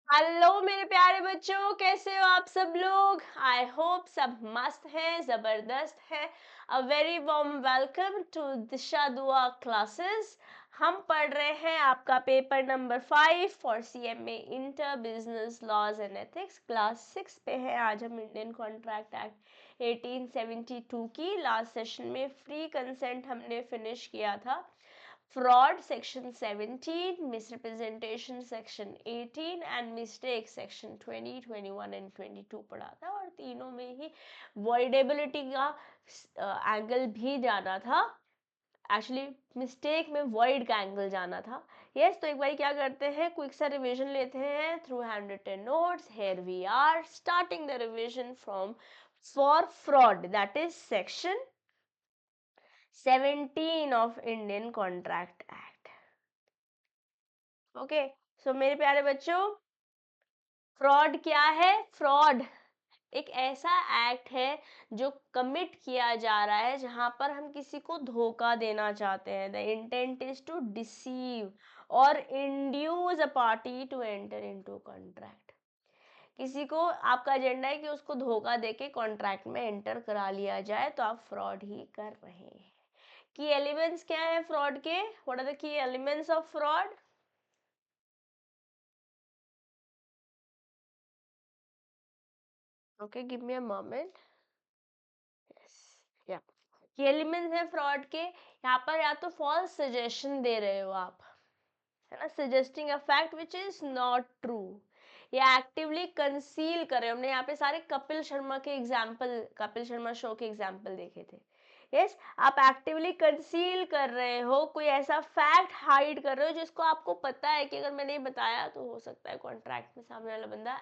Hello मेरे प्यारे बच्चों, कैसे हो आप सब लोग। आई होप सब मस्त हैं, जबरदस्त है। A very warm welcome to Disha Dua classes. हम पढ़ रहे हैं आपका paper number 5 for CMA inter business laws and ethics. Class 6 पे है। आज हम इंडियन कॉन्ट्रैक्ट एक्ट 1872 की लास्ट सेशन में फ्री कंसेंट हमने फिनिश किया था। Fraud section 17, misrepresentation section 18 and mistake section 20, 21 and 22 पढ़ा था, और तीनों में ही वॉइडेबिलिटी का एंगल भी जाना था। एक्चुअली मिस्टेक में वॉइड का एंगल जाना था। यस, तो एक बार क्या करते हैं, क्विक सा रिवीजन लेते हैं through handwritten notes. Here we are starting the revision from for fraud, that is section 17 of Indian Contract Act. Okay, so मेरे प्यारे बच्चों, फ्रॉड क्या है। फ्रॉड एक ऐसा एक्ट है जो कमिट किया जा रहा है जहां पर हम किसी को धोखा देना चाहते हैं। The intent is to deceive और induce a party to enter into contract. किसी को आपका एजेंडा है कि उसको धोखा देके कॉन्ट्रैक्ट में एंटर करा लिया जाए, तो आप फ्रॉड ही कर रहे हैं। की एलिमेंट्स क्या है फ्रॉड के? What are the key elements of fraud? Okay, give me a moment. Yes, या की एलिमेंट्स है फ्रॉड के। यहाँ पर या तो फॉल्स सजेशन दे रहे हो आप, है ना, suggesting a fact which is not true, या एक्टिवली कंसील कर रहे हो। हमने यहाँ पे सारे कपिल शर्मा के एग्जाम्पल, कपिल शर्मा शो के एग्जाम्पल देखे थे। यस, आप एक्टिवली कंसील कर रहे हो, कोई ऐसा फैक्ट हाइड कर रहे हो जिसको आपको पता है कि अगर मैंने ये बताया तो हो सकता है कॉन्ट्रैक्ट में सामने वाला बंदा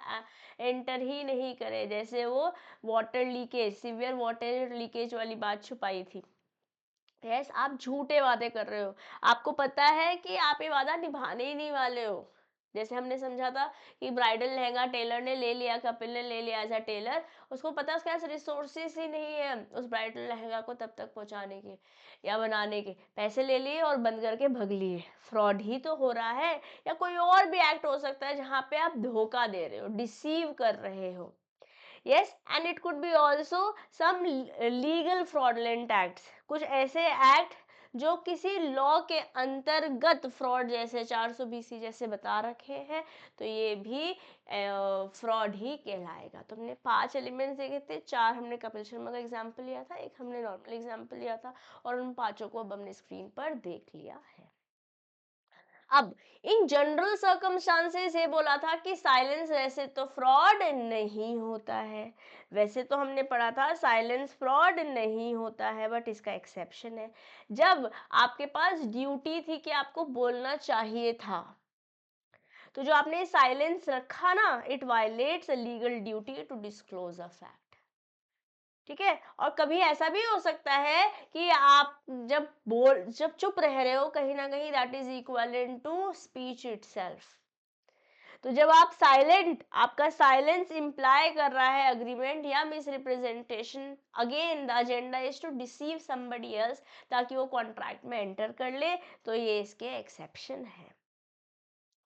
एंटर ही नहीं करे। जैसे वो water leakage, severe water leakage वाली बात छुपाई थी। यस, आप झूठे वादे कर रहे हो, आपको पता है कि आप ये वादा निभाने ही नहीं वाले हो। जैसे हमने समझा था कि ब्राइडल लहंगा टेलर ने ले लिया, कपिल ने ले लिया एज अ टेलर। उसको पता है उसके पास रिसोर्सेस ही नहीं है उस ब्राइडल लहंगा को तब तक पहुंचाने के या बनाने के। पैसे ले लिए और बंद करके भग लिए। फ्रॉड ही तो हो रहा है। या कोई और भी एक्ट हो सकता है जहां पे आप धोखा दे रहे हो, डिसीव कर रहे हो। yes, and it could be also some legal fraudulent acts, कुछ ऐसे एक्ट जो किसी लॉ के अंतर्गत फ्रॉड, जैसे 420 जैसे बता रखे हैं, तो ये भी फ्रॉड ही कहलाएगा। तो हमने 5 एलिमेंट्स देखे थे, 4 हमने कपिल शर्मा का एग्जाम्पल लिया था, एक हमने नॉर्मल एग्जाम्पल लिया था, और उन पांचों को अब हमने स्क्रीन पर देख लिया है। अब इन जनरल सर्कमस्टांसेस ये बोला था कि साइलेंस वैसे तो फ्रॉड नहीं होता है। वैसे तो हमने पढ़ा था साइलेंस फ्रॉड नहीं होता है, बट इसका एक्सेप्शन है। जब आपके पास ड्यूटी थी कि आपको बोलना चाहिए था, तो जो आपने साइलेंस रखा ना, it violates a legal duty to disclose a fact. ठीक है, और कभी ऐसा भी हो सकता है कि आप जब चुप रह रहे हो, कहीं ना कहीं that is equivalent to speech itself. तो जब आप साइलेंट, आपका साइलेंस इंप्लाई कर रहा है अग्रीमेंट या misrepresentation, again the agenda is to deceive somebody else ताकि वो कॉन्ट्रैक्ट में एंटर कर ले, तो ये इसके एक्सेप्शन है।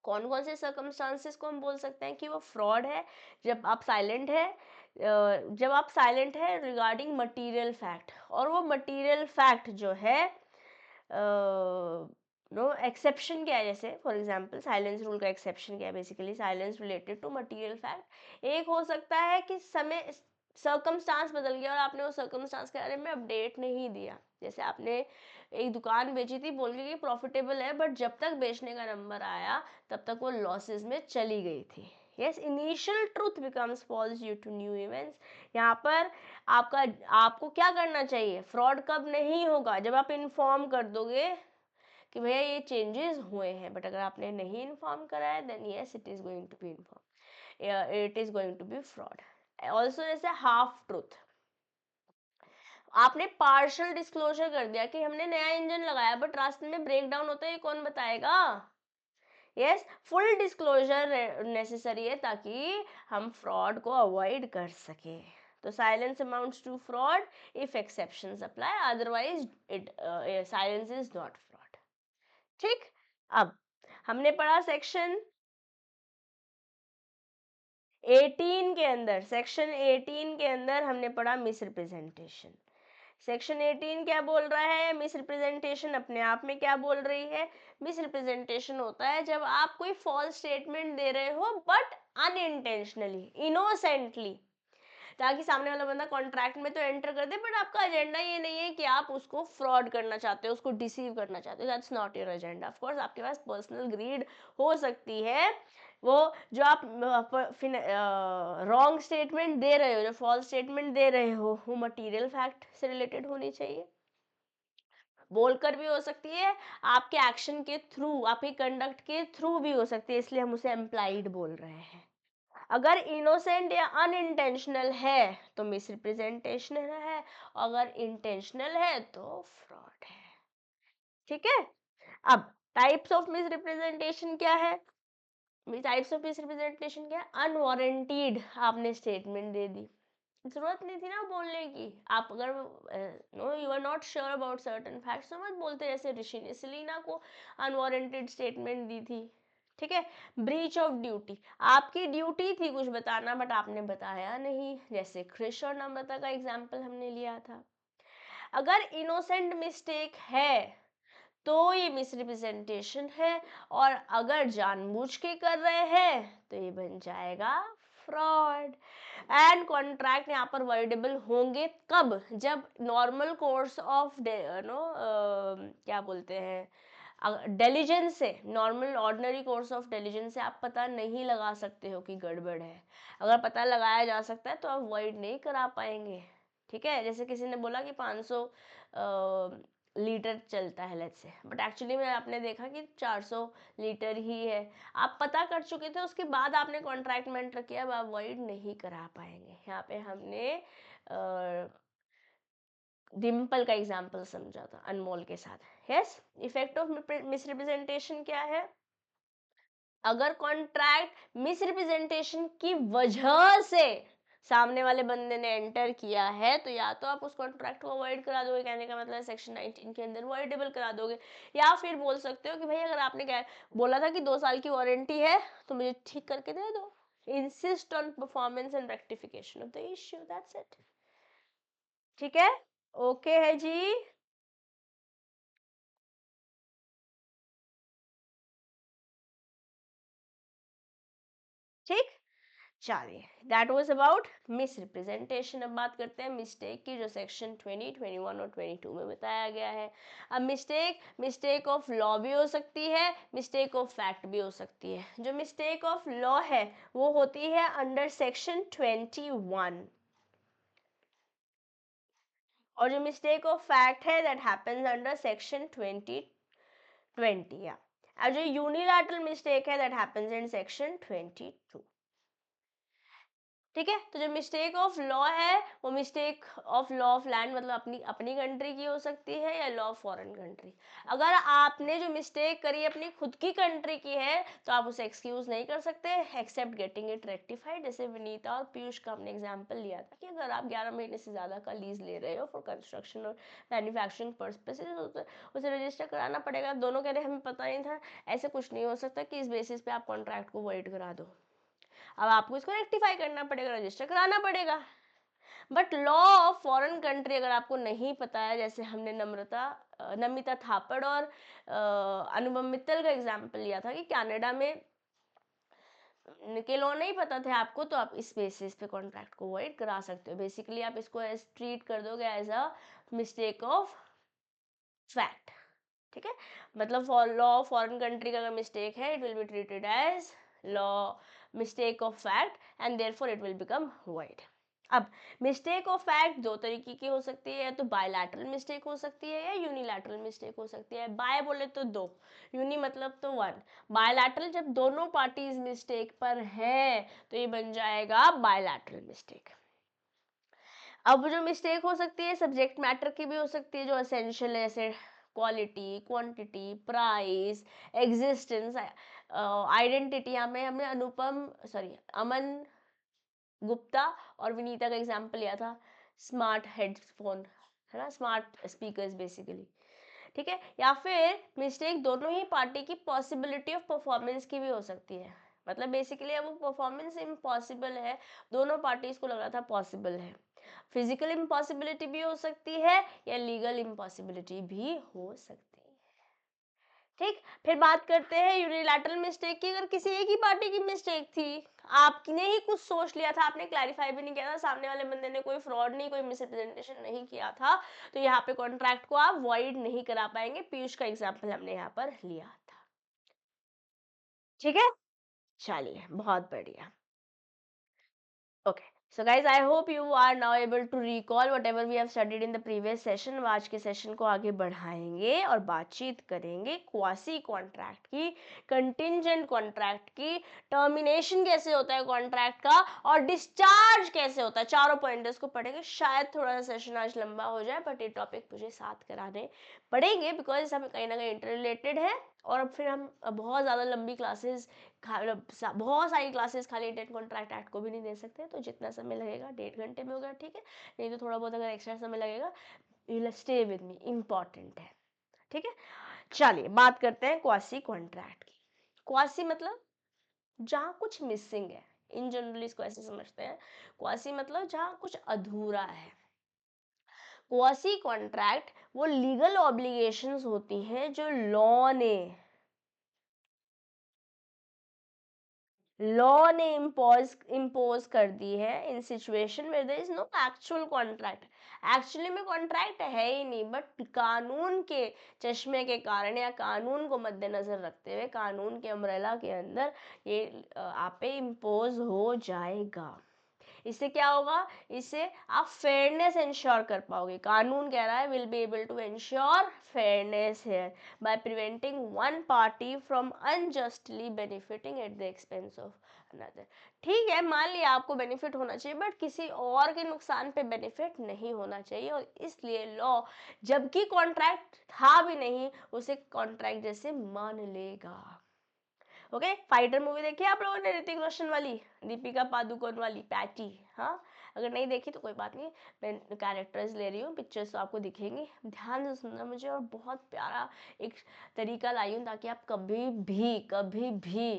कौन कौन से सर्कमस्टांसेस को हम बोल सकते हैं कि वो फ्रॉड है? जब आप साइलेंट है, जब आप साइलेंट है रिगार्डिंग मटेरियल फैक्ट, और वो मटेरियल फैक्ट जो है नो एक्सेप्शन क्या है। जैसे फॉर एग्जांपल साइलेंस रूल का एक्सेप्शन क्या है? Basically silence related to material fact. एक हो सकता है कि समय सर्कमस्टांस बदल गया और आपने उस सर्कमस्टांस के बारे में अपडेट नहीं दिया। जैसे आपने एक दुकान बेची थी बोल के कि प्रॉफिटेबल है, बट जब तक बेचने का नंबर आया तब तक वो लॉसेस में चली गई थी। Yes, initial truth becomes false due to new events. यहाँ पर आपको क्या करना चाहिए? फ्रॉड कब नहीं होगा? जब आप इन्फॉर्म कर दोगे कि भैया ये चेंजेस हुए हैं, बट अगर आपने नहीं इन्फॉर्म करा है, then yes it is going to be inform, it is going to be fraud. Also जैसे हाफ ट्रूथ, आपने पार्शियल डिस्क्लोजर कर दिया कि हमने नया इंजन लगाया बट रास्ते में ब्रेक डाउन होता है, ये कौन बताएगा? यस, फुल डिस्क्लोजर नेसेसरी है ताकि हम फ्रॉड को अवॉइड कर सके। तो silence amounts to fraud if exceptions apply, otherwise it silence is not fraud. ठीक, अब हमने पढ़ा सेक्शन 18 के अंदर, सेक्शन 18 के अंदर हमने पढ़ा मिस रिप्रेजेंटेशन। सेक्शन 18 क्या बोल रहा है? मिस रिप्रेजेंटेशन अपने आप में क्या बोल रही है? मिस रिप्रेजेंटेशन होता है जब आप कोई फॉल्स स्टेटमेंट दे रहे हो बट अनइंटेंशनली, इनोसेंटली, ताकि सामने वाला बंदा कॉन्ट्रैक्ट में तो एंटर कर दे, बट आपका एजेंडा ये नहीं है कि आप उसको फ्रॉड करना चाहते हो, उसको डिसीव करना चाहते हो। That's not your agenda. Of course आपके पास पर्सनल ग्रीड हो सकती है, वो जो आप रॉन्ग स्टेटमेंट दे रहे हो, जो फॉल्स स्टेटमेंट दे रहे हो, वो मटीरियल फैक्ट से रिलेटेड होनी चाहिए। बोलकर भी हो सकती है, आपके एक्शन के थ्रू, आपके कंडक्ट के थ्रू भी हो सकती है, इसलिए हम उसे एम्प्लाइड बोल रहे हैं। अगर इनोसेंट या अनइंटेंशनल है तो मिसरिप्रेजेंटेशन है, अगर इंटेंशनल है तो फ्रॉड है। ठीक है। अब टाइप्स ऑफ मिसरिप्रेजेंटेशन क्या है? टाइप्स ऑफ मिसरिप्रेजेंटेशन क्या है? अनवारंटेड आपने स्टेटमेंट दे दी, जरूरत नहीं थी ना बोलने की। आप अगर know you are not sure about certain facts तो मत बोलते, जैसे ऋषि ने सेलिना को अनवारंटेड स्टेटमेंट दी थी। ठीक है। ब्रीच ऑफ ड्यूटी, आपकी ड्यूटी थी कुछ बताना बट आपने बताया नहीं, जैसे कृष और नम्रता का एग्जाम्पल हमने लिया था। अगर इनोसेंट मिस्टेक है तो ये मिसरिप्रेजेंटेशन है, और अगर जानबूझ के कर रहे हैं तो ये बन जाएगा फ्रॉड। एंड कॉन्ट्रैक्ट यहाँ पर वर्डेबल होंगे कब? जब नॉर्मल कोर्स ऑफ क्या बोलते हैं, डेलीजेंस से, normal ordinary course of diligence से आप पता नहीं लगा सकते हो कि गड़बड़ है। अगर पता लगाया जा सकता है तो आप वर्ड नहीं करा पाएंगे। ठीक है। जैसे किसी ने बोला कि 500 लीटर चलता है लेट्स से, बट एक्चुअली में आपने देखा कि 400 लीटर ही है। आप पता कर चुके थे, उसके बाद आपने कॉन्ट्रैक्ट में एंटर किया, अब आप वॉइड नहीं करा पाएंगे। यहाँ पे हमने डिम्पल का एग्जाम्पल समझा था अनमोल के साथ। यस। इफेक्ट ऑफ मिसरिप्रेजेंटेशन क्या है? अगर कॉन्ट्रैक्ट मिसरिप्रेजेंटेशन की वजह से सामने वाले बंदे ने एंटर किया है तो या तो आप उस कॉन्ट्रैक्ट को अवॉइड करा दोगे, कहने का मतलब सेक्शन 19 के अंदर वॉइडेबल करा दोगे, या फिर बोल सकते हो कि भाई अगर आपने क्या बोला था कि 2 साल की वारंटी है तो मुझे ठीक करके दे दो। Insist on performance and rectification of the issue, that's it. ठीक है। ओके है जी। ठीक। चलिए, that was about miss representation. अब बात करते हैं मिस्टेक की, जो सेक्शन 20, 21 और 22 में बताया गया है। अब मिस्टेक ऑफ लॉ भी हो सकती है, मिस्टेक ऑफ फैक्ट भी हो सकती है। जो मिस्टेक ऑफ लॉ है वो होती है अंडर सेक्शन 21, और जो मिस्टेक ऑफ फैक्ट है दैट हैपेंस अंडर सेक्शन 20 या, और जो यूनिलैटरल मिस्टेक है दैट हैपेंस इन सेक्शन 22। ठीक है। तो जो मिस्टेक ऑफ लॉ है वो mistake of law of land, मतलब अपनी अपनी कंट्री की हो सकती है, या लॉ ऑफ फॉरेन कंट्री। अगर आपने जो मिस्टेक करी अपनी खुद की कंट्री की है तो आप उसे एक्सक्यूज नहीं कर सकते एक्सेप्ट गेटिंग इट रेक्टिफाइड। जैसे विनीता और पीयूष का हमने एग्जाम्पल लिया था कि अगर आप 11 महीने से ज़्यादा का लीज ले रहे हो फॉर कंस्ट्रक्शन और मैन्युफैक्चरिंग पर्पसेस तो उसे रजिस्टर कराना पड़ेगा। दोनों कह रहे हमें पता नहीं था, ऐसे कुछ नहीं हो सकता कि इस बेसिस पे आप कॉन्ट्रैक्ट को वॉइड करा दो। अब आपको इसको रेक्टिफाई करना पड़ेगा, रजिस्टर कराना पड़ेगा। But law of foreign country अगर आपको नहीं पता है, जैसे हमने नमिता थापड़ और अनुपम मित्तल का एग्जाम्पल लिया था कि कनाडा में के लॉ नहीं पता थे आपको, तो आप इस बेसिस पे कॉन्ट्रैक्ट को वॉइड करा सकते हो। बेसिकली आप इसको एज ट्रीट कर दोगे as a mistake of fact. ठीक है। मतलब लॉ ऑफ फॉरेन कंट्री का अगर मिस्टेक है it will be treated as law mistake of fact and therefore it will become void. अब मिस्टेक ऑफ फैक्ट दो तरीके की हो सकती है, या तो बायलैटरल मिस्टेक हो सकती है या यूनिलैटरल मिस्टेक हो सकती है। बाय बोले तो दो, यूनि मतलब तो वन। बायलैटरल जब दोनों पार्टीज मिस्टेक पर हैं तो ये बन जाएगा बायलैटरल मिस्टेक। अब जो मिस्टेक हो सकती है सब्जेक्ट मैटर की भी हो सकती है, जो एसेंशियल है, जैसे quality, quantity, price, existence, identity. हमें हमने अमन गुप्ता और विनीता का एग्जाम्पल लिया था स्मार्ट हेडफोन, है ना, स्मार्ट स्पीकर्स बेसिकली। ठीक है। या फिर मिस्टेक दोनों ही पार्टी की पॉसिबिलिटी ऑफ परफॉर्मेंस की भी हो सकती है। मतलब बेसिकली वो परफॉर्मेंस इम्पॉसिबल है, दोनों पार्टीज को लग रहा था पॉसिबल है। फिजिकल इम्पॉसिबिलिटी भी हो सकती है या लीगल इम्पॉसिबिलिटी भी हो सकती है। ठीक, फिर बात करते हैं यूनिलैटरल मिस्टेक की। अगर किसी एक ही पार्टी की मिस्टेक थी, आपने ही कुछ सोच लिया था, आपने क्लैरिफाई भी नहीं किया था, सामने वाले बंदे ने कोई फ्रॉड नहीं, कोई मिसरिप्रेजेंटेशन नहीं किया था, तो यहाँ पे कॉन्ट्रैक्ट को आप वॉइड नहीं करा पाएंगे। पीयूष का एग्जाम्पल हमने यहाँ पर लिया था। ठीक है, चलिए बहुत बढ़िया। Okay, so guys, I hope you are now able to recall whatever we have studied in the previous session. आज के सेशन को आगे बढ़ाएंगे और बातचीत करेंगे क्वासी कॉन्ट्रैक्ट की, कंटिंजेंट कॉन्ट्रैक्ट की, टर्मिनेशन कैसे होता है कॉन्ट्रैक्ट का, और डिस्चार्ज कैसे होता है। चारों पॉइंटर्स को पढ़ेंगे। शायद थोड़ा सा सेशन आज लंबा हो जाए, बट ये टॉपिक मुझे साथ कराने पड़ेंगे बिकॉज हमें कहीं ना कहीं इंटर रिलेटेड है। और अब फिर हम बहुत ज़्यादा लंबी क्लासेस, बहुत सारी क्लासेस खाली इंटेंट कॉन्ट्रैक्ट एक्ट को भी नहीं दे सकते, तो जितना समय लगेगा 1.5 घंटे में होगा, ठीक है। नहीं तो थोड़ा बहुत अगर एक्स्ट्रा समय लगेगा, you will stay with me, important है, ठीक है। चलिए बात करते हैं क्वासी कॉन्ट्रैक्ट की। क्वासी मतलब जहाँ कुछ मिसिंग है, इन जनरली इसको ऐसे समझते हैं। क्वासी मतलब जहाँ कुछ अधूरा है। क्वासी कॉन्ट्रैक्ट वो लीगल ऑब्लिगेशंस होती हैं जो लॉ ने इम्पोज कर दी है इन सिचुएशन में there is no actual contract. Actually में कॉन्ट्रैक्ट है ही नहीं, बट कानून के चश्मे के कारण या कानून को मद्देनजर रखते हुए, कानून के अम्ब्रेला के अंदर ये आप पे इम्पोज हो जाएगा। इससे क्या होगा, इससे आप फेयरनेस इंश्योर कर पाओगे। कानून कह रहा है will be able to ensure fairness here by preventing one party from unjustly benefiting at the expense of another. ठीक है, मान लिया आपको बेनिफिट होना चाहिए, बट किसी और के नुकसान पे बेनिफिट नहीं होना चाहिए, और इसलिए लॉ जबकि कॉन्ट्रैक्ट था भी नहीं, उसे कॉन्ट्रैक्ट जैसे मान लेगा। ओके, फाइटर मूवी देखी आप लोगों ने, ऋतिक रोशन वाली, दीपिका पादुकोण वाली, पैटी। हाँ, अगर नहीं देखी तो कोई बात नहीं, मैं कैरेक्टर्स ले रही हूँ, पिक्चर्स तो आपको दिखेंगी, ध्यान से सुनना मुझे। और बहुत प्यारा एक तरीका लाई हूँ ताकि आप कभी भी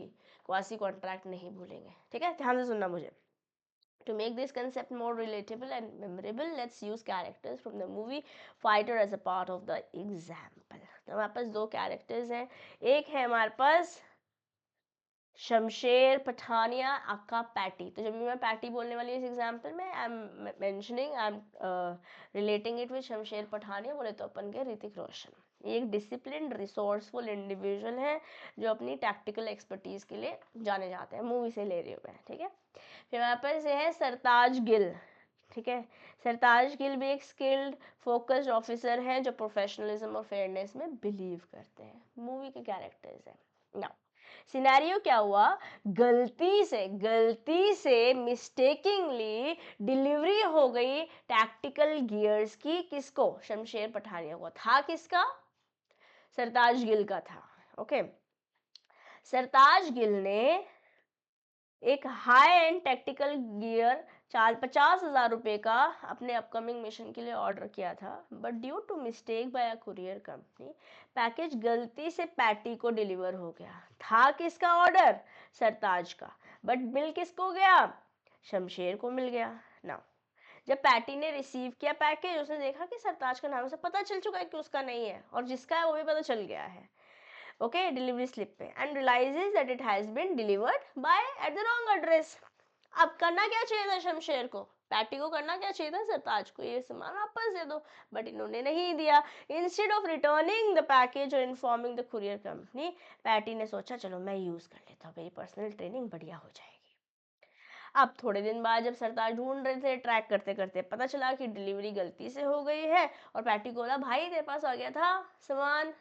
क्वासी कॉन्ट्रैक्ट नहीं भूलेंगे, ठीक है। ध्यान से सुनना मुझे। To make this concept more relatable and memorable, let's use characters from the movie Fighter as a part of the example. तो हमारे पास दो कैरेक्टर्स हैं। एक है हमारे पास शमशेर पठानिया, अक्का पैटी। तो जब भी मैं पैटी बोलने वाली इस एग्जाम्पल में, I am mentioning, I am relating it with Shamsher Pathania. बोले तो अपन के ऋतिक रोशन। ये एक डिसिप्लिन रिसोर्सफुल इंडिविजुअल है जो अपनी टैक्टिकल एक्सपर्टीज के लिए जाने जाते हैं। मूवी से ले रही हूँ मैं, ठीक है। फिर हमारे पास ये है सरताज गिल, ठीक है। सरताज गिल भी एक स्किल्ड फोकस्ड ऑफिसर हैं जो प्रोफेशनलिज्म और फेयरनेस में बिलीव करते हैं। मूवी के कैरेक्टर्स हैं। नाउ सिनेरियो क्या हुआ, गलती से मिस्टेकिंगली डिलीवरी हो गई टैक्टिकल गियर्स की। किसको, शमशेर पठानिया को। था किसका, सरताज गिल का था। ओके, सरताज गिल ने एक हाई एंड टैक्टिकल गियर 50,000 रुपए का अपने अपकमिंग मिशन के लिए ऑर्डर किया था, but due to mistake by a courier company package गलती से पैटी को डिलीवर हो गया। था किसका ऑर्डर, सरताज का, बट बिल किसको गया, शमशेर को मिल गया। नाउ जब पैटी ने रिसीव किया पैकेज, उसने देखा कि सरताज का नाम, उसे पता चल चुका है कि उसका नहीं है, और जिसका है वो भी पता चल गया है, ओके, डिलीवरी स्लिप पे, and realises that it has been delivered by at the wrong address. अब करना क्या चाहिए था शमशेर को, पैटी को करना क्या चाहिए था, सरताज को ये सामान वापस दे दो, बट इन्होंने नहीं दिया। Instead of returning the package और informing the courier company, Patty ने सोचा चलो मैं यूज कर लेता हूँ, मेरी पर्सनल ट्रेनिंग बढ़िया हो जाएगी। अब थोड़े दिन बाद जब सरताज ढूंढ रहे थे, ट्रैक करते करते पता चला कि डिलीवरी गलती से हो गई है, और पैटी को बोला भाई तेरे पास आ गया था सामान,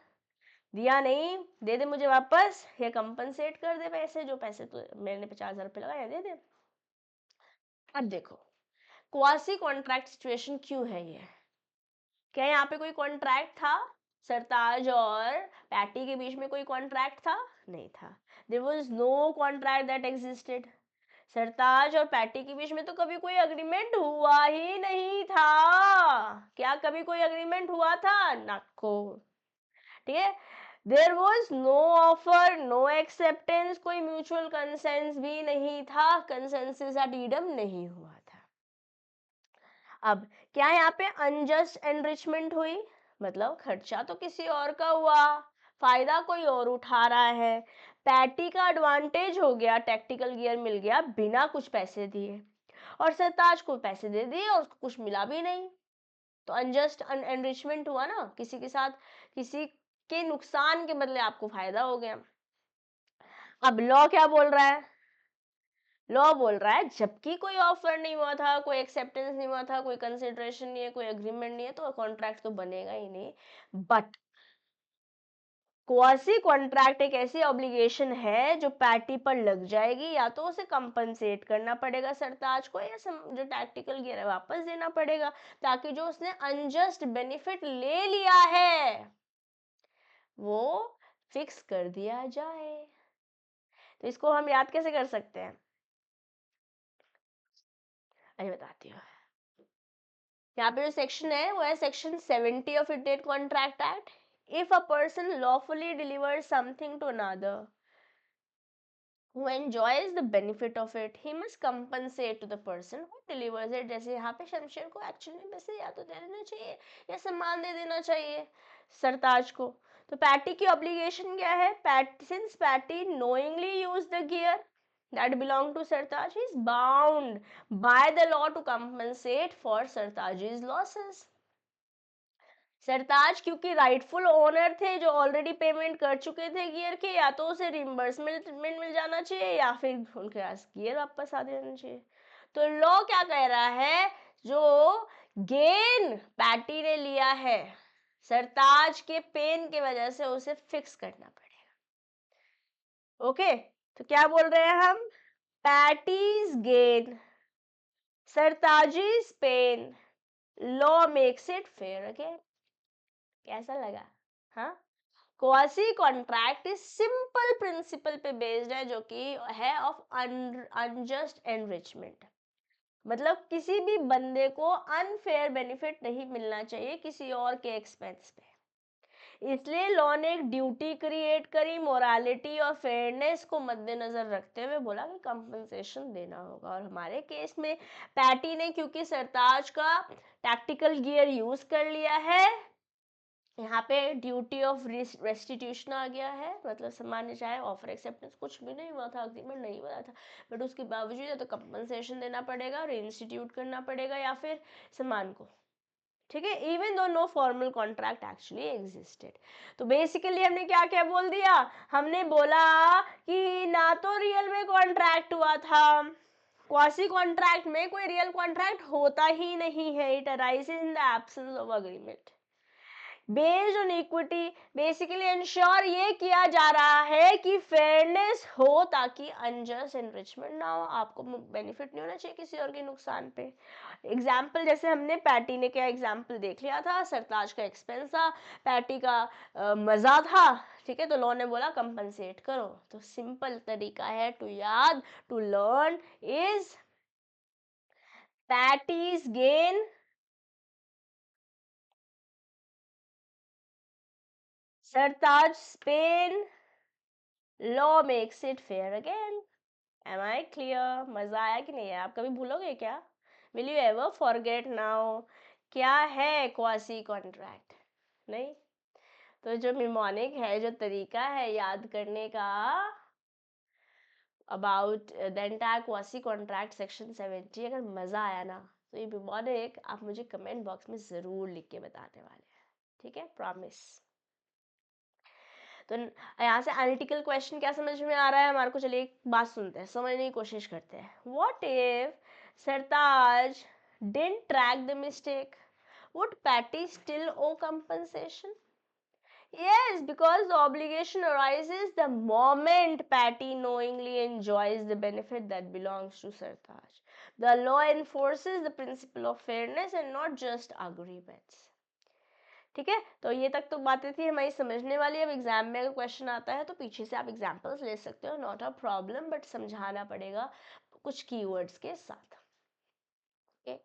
दिया नहीं, दे दे मुझे वापस, या कंपनसेट कर दे पैसे, जो पैसे तो मैंने 50,000 रुपये लगाए दे दे। अब देखो क्वासी कॉन्ट्रैक्ट सिचुएशन क्यों है ये, क्या यहाँ पे कोई कॉन्ट्रैक्ट था, सरताज और पैटी के बीच में कोई कॉन्ट्रैक्ट था, नहीं था। There was no contract that existed. Sartaj और पैटी के बीच में तो कभी कोई अग्रीमेंट हुआ ही नहीं था। क्या कभी कोई अग्रीमेंट हुआ था, नको, ठीक है। There was no offer, no acceptance, कोई म्यूचुअल कंसेंस भी नहीं था, कंसेंसस एट ईडम नहीं हुआ था। अब क्या यहाँ पे अनजस्ट एनरिचमेंट हुई, मतलब खर्चा तो किसी और का हुआ, फायदा कोई और उठा रहा है, पैटी का एडवांटेज हो गया, टैक्टिकल गियर मिल गया बिना कुछ पैसे दिए, और सरताज को पैसे दे दिए और उसको कुछ मिला भी नहीं, तो अनजस्ट एनरिचमेंट हुआ ना, किसी के साथ किसी के नुकसान के बदले आपको फायदा हो गया। अब लॉ क्या बोल रहा है, लॉ बोल रहा है जबकि कोई ऑफर नहीं हुआ था, कोई एक्सेप्टेंस नहीं हुआ था, कोई कंसिडरेशन नहीं है, कोई एग्रीमेंट नहीं है, तो कॉन्ट्रैक्ट तो बनेगा ही नहीं। बट क्वासी कॉन्ट्रैक्ट एक ऐसी ऑब्लिगेशन है जो पैटी पर लग जाएगी, या तो उसे कंपनसेट करना पड़ेगा सरताज को, या जो टैक्टिकल गियर है वापस देना पड़ेगा, ताकि जो उसने अनजस्ट बेनिफिट ले लिया है वो फिक्स कर दिया जाए। तो इसको हम याद कैसे कर सकते हैं, अरे बताती हूँ। यहाँ पे जो सेक्शन है वो है section 70 of Indian contract act. If a person lawfully delivers something to another who enjoys the benefit of it, he must compensate to the person who delivers it। जैसे यहाँ पे शमशेर को एक्चुअली में से या तो दे देना चाहिए या सम्मान दे देना चाहिए सरताज को। तो पैटी की ऑब्लिगेशन क्या है, since Patty knowingly used the gear that belong to Sartaj, he is bound by the law to compensate for Sartaj's losses। सरताज क्योंकि राइटफुल ओनर थे जो ऑलरेडी पेमेंट कर चुके थे गियर के, या तो उसे रिम्बर्समेंट मिल जाना चाहिए या फिर उनके पास गियर वापस आ जाना चाहिए। तो लॉ क्या कह रहा है, जो गेन पैटी ने लिया है सरताज के पेन के वजह से उसे फिक्स करना पड़ेगा। ओके, तो क्या बोल रहे हैं हम, Patty's gain सरताजीज pain, law makes it fair again. कैसा लगा, हाँ। Quasi contract is simple principle पे बेस्ड है, जो कि है ऑफ अनजस्ट एनरिचमेंट, मतलब किसी भी बंदे को अनफेयर बेनिफिट नहीं मिलना चाहिए किसी और के एक्सपेंस पे। इसलिए लॉ ने एक ड्यूटी क्रिएट करी, मोरालिटी और फेयरनेस को मद्देनजर रखते हुए बोला कि कंपनसेशन देना होगा। और हमारे केस में पैटी ने क्योंकि सरताज का टैक्टिकल गियर यूज कर लिया है, यहाँ पे ड्यूटी ऑफ रेस्टिट्यूशन आ गया है, मतलब सामान्य चाहे ऑफर एक्सेप्टेंस कुछ भी नहीं हुआ था, अग्रीमेंट नहीं हुआ था, बट उसके बावजूद या तो कंपनसेशन देना पड़ेगा और इंस्टीट्यूट करना पड़ेगा या फिर सामान को, ठीक है, even though no formal contract actually existed. तो बेसिकली हमने क्या क्या बोल दिया, हमने बोला कि ना तो रियल में कॉन्ट्रैक्ट हुआ था, क्वासी कॉन्ट्रैक्ट में कोई रियल कॉन्ट्रैक्ट होता ही नहीं है, it arises in the absence of agreement. Based on equity, basically ensure ये किया जा रहा है कि फेयरनेस हो ताकि अनजस्ट एनरिचमेंट ना हो, आपको बेनिफिट नहीं होना चाहिए किसी और के नुकसान पे। एग्जाम्पल जैसे हमने पैटी ने क्या एग्जाम्पल देख लिया था, सरताज का एक्सपेंस था, पैटी का मजा था, ठीक है, तो लॉ ने बोला कंपनसेट करो। तो सिंपल तरीका है टू याद, to learn is Patty's gain Sartaj pain, law makes it fair again. Am I clear, मजा आया कि नहीं है, आप कभी भूलोगे क्या, will you ever forget now क्या है क्वासी कॉन्ट्रैक्ट, नहीं। तो जो मिमोनिक है, जो तरीका है याद करने का about the entire quasi contract section 70, अगर मजा आया ना तो ये मिमोनिक आप मुझे कमेंट बॉक्स में जरूर लिख के बताने वाले हैं, ठीक है, प्रॉमिस। तो यहाँ से एनालिटिकल क्वेश्चन क्या समझ में आ रहा है हमारे को, चलिए एक बात सुनते हैं, समझने की कोशिश करते हैं। What if Sartaj didn't track the mistake, would Patty still owe compensation? Yes, because the obligation arises the moment Patty knowingly enjoys the benefit that belongs to Sartaj. The law enforces the principle of fairness and not just agreements. ठीक है, तो ये तक तो बातें थी हमारी समझने वाली। अब एग्जाम में अगर क्वेश्चन आता है तो पीछे से आप एग्जाम्पल्स ले सकते हो, नॉट अ प्रॉब्लम, बट समझाना पड़ेगा कुछ कीवर्ड्स के साथ। Okay,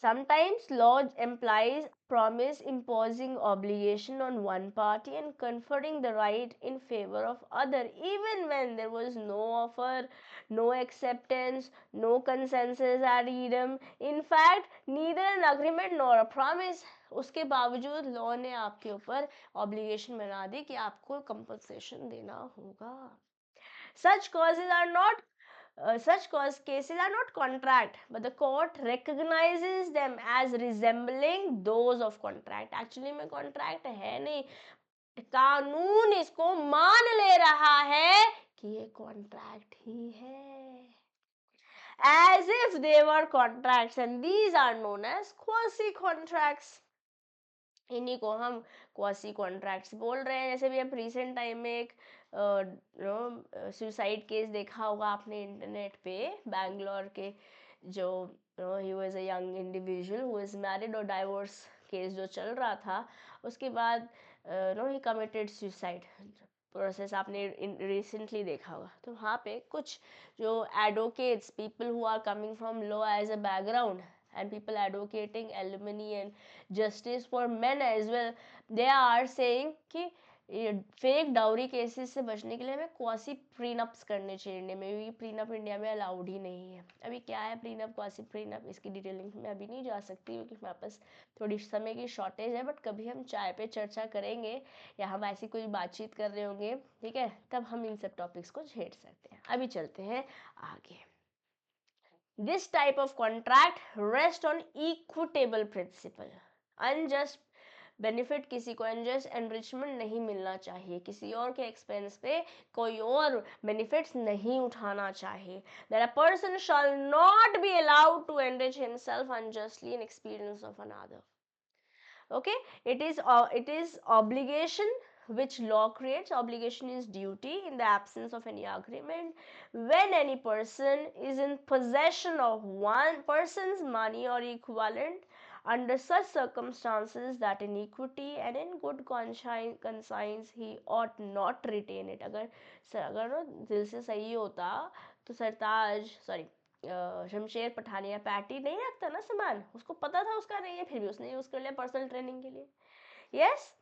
Sometimes law implies promise imposing obligation on one party and conferring the right in favor of other, even when there was no offer, no acceptance, no consensus ad idem. In fact, neither an agreement nor a promise. उसके बावजूद law ने आपके ऊपर obligation बना दी कि आपको compensation देना होगा. Such causes are not such cause cases are not contract, but the court recognizes them as resembling those of contract. Actually में contract है नहीं, कानून इसको मान ले रहा है कि ये contract ही है, as if they were contracts, and these are known as quasi contracts. इन्हीं को हम क्वासी कॉन्ट्रैक्ट्स बोल रहे हैं. जैसे भी अब रिसेंट टाइम में एक सुसाइड केस देखा होगा आपने इंटरनेट पे, बैंगलोर के, जो he was a young individual who is married, और डाइवोर्स केस जो चल रहा था, उसके बाद ही कमिटेड सुसाइड. प्रोसेस आपने रिसेंटली देखा होगा. तो वहाँ पे कुछ जो advocates, people who are coming from law as a background, and people advocating alimony and justice for men as well, they are saying कि फेक डाउरी केसेस से बचने के लिए हमें क्वासी प्रीनप्स करने चाहिए इंडिया में, क्योंकि प्रीनप इंडिया में अलाउड ही नहीं है. अभी क्या है प्रीनप, क्वासी प्रीनप, इसकी डिटेलिंग में अभी नहीं जा सकती क्योंकि हमारे पास थोड़ी समय की शॉर्टेज है, बट कभी हम चाय पे चर्चा करेंगे या हम ऐसी कोई बातचीत कर रहे होंगे, ठीक है, तब हम इन सब टॉपिक्स को छेड़ सकते हैं. अभी चलते हैं आगे. This type of contract rests on equitable principle. Unjust benefit, किसी को अनजस्ट एनरिचमेंट नहीं मिलना चाहिए, किसी और के एक्सपेंस पे कोई और बेनिफिट्स नहीं उठाना चाहिए. That a person shall not be allowed to enrich himself unjustly in experience of another. Okay, it is obligation which law creates. Obligation is duty in the absence of any agreement. When any person is in possession of one person's money or equivalent, under such circumstances that in equity and in good conscience he ought not retain it. अगर ना दिल से सही होता तो सरताज, sorry, Shamsher Pathan या patty नहीं रखता ना सामान, उसको पता था उसका नहीं है, फिर भी उसने यूज कर लिया पर्सनल ट्रेनिंग के लिए. Yes,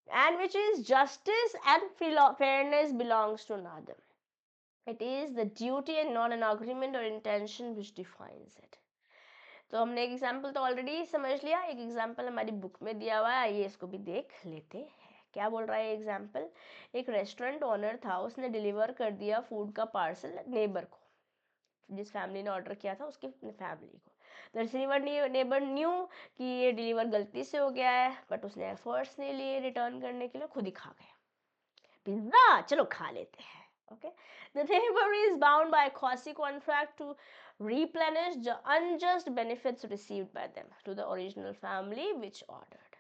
and which is justice and fairness belongs to another. It is the duty and not an agreement or intention which defines it. तो हमने एक एग्जाम्पल तो ऑलरेडी समझ लिया, एक एग्जाम्पल हमारी बुक में दिया हुआ है, आइए इसको भी देख लेते हैं. क्या बोल रहा है एग्जाम्पल? एक रेस्टोरेंट ओनर था, उसने डिलीवर कर दिया फूड का पार्सल नेबर को, जिस फैमिली ने ऑर्डर किया था उसकी फैमिली को. द रिसीवर नेबर न्यू कि ये डिलीवर गलती से हो गया है, बट उसने एफर्ट्स नहीं लिए रिटर्न करने के लिए, खुद ही खा गया पिज्जा, चलो खा लेते हैं. Okay, the neighbor is bound by a quasi contract to replenish the unjust benefits received by them to the original family which ordered.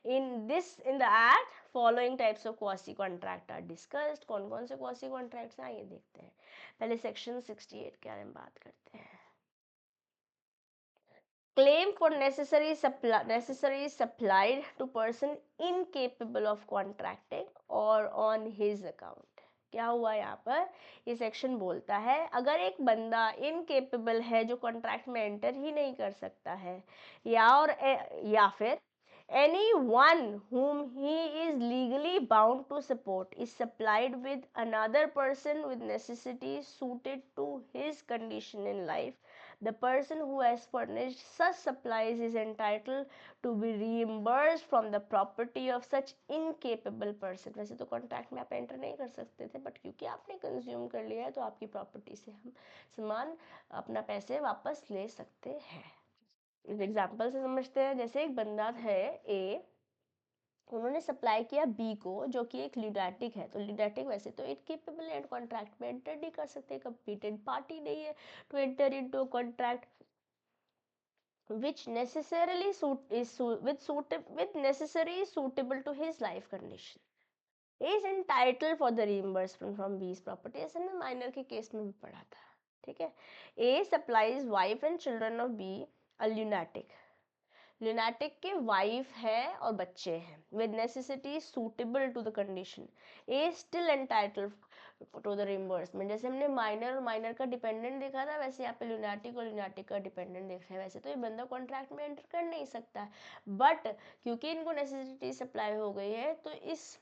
In the act, following types of quasi contract are discussed. कौन कौन से quasi contracts हैं आइए देखते हैं. पहले section 68 के बारे में बात करते हैं. Claim for necessaries supplied to person incapable of contracting or on his account. क्या हुआ यहाँ पर? ये सेक्शन बोलता है अगर एक बंदा इनकेपेबल है, जो कॉन्ट्रैक्ट में एंटर ही नहीं कर सकता है, या फिर anyone whom he is legally bound to support is supplied with another person with necessities suited to his condition in life, the person who has furnished such supplies is entitled to be reimbursed from the property of such incapable person. वैसे तो contract में आप enter नहीं कर सकते थे, but क्योंकि आपने कंज्यूम कर लिया है तो आपकी प्रॉपर्टी से हम सामान, अपना पैसे वापस ले सकते हैं. इस एग्जाम्पल से समझते हैं. जैसे एक बंदा है ए, उन्होंने सप्लाई किया बी को, जो कि एक ल्यूनाटिक है. तो ल्यूनाटिक वैसे तो इनकेपेबल एंड कॉन्ट्रैक्ट में एंटर नहीं कर सकते, कंपीटेंट पार्टी नहीं है to enter into contract which necessarily with necessary suitable to his life condition, is entitled for the reimbursement from B's property. ऐसे में माइनर के केस में भी पढ़ा था, ठीक है. A supplies wife and children of B a lunatic. lunatic के वाइफ है और बच्चे हैं, with necessity suitable to the condition. A is still entitled to the reimbursement. जैसे हमने माइनर और माइनर का डिपेंडेंट देखा था, वैसे यहाँ पे लुनाटिक और लुनाटिक का डिपेंडेंट देख रहे हैं। वैसे तो ये बंदा कॉन्ट्रैक्ट में एंटर कर नहीं सकता है, बट क्योंकि इनको नेसेसिटी सप्लाई हो गई है तो इस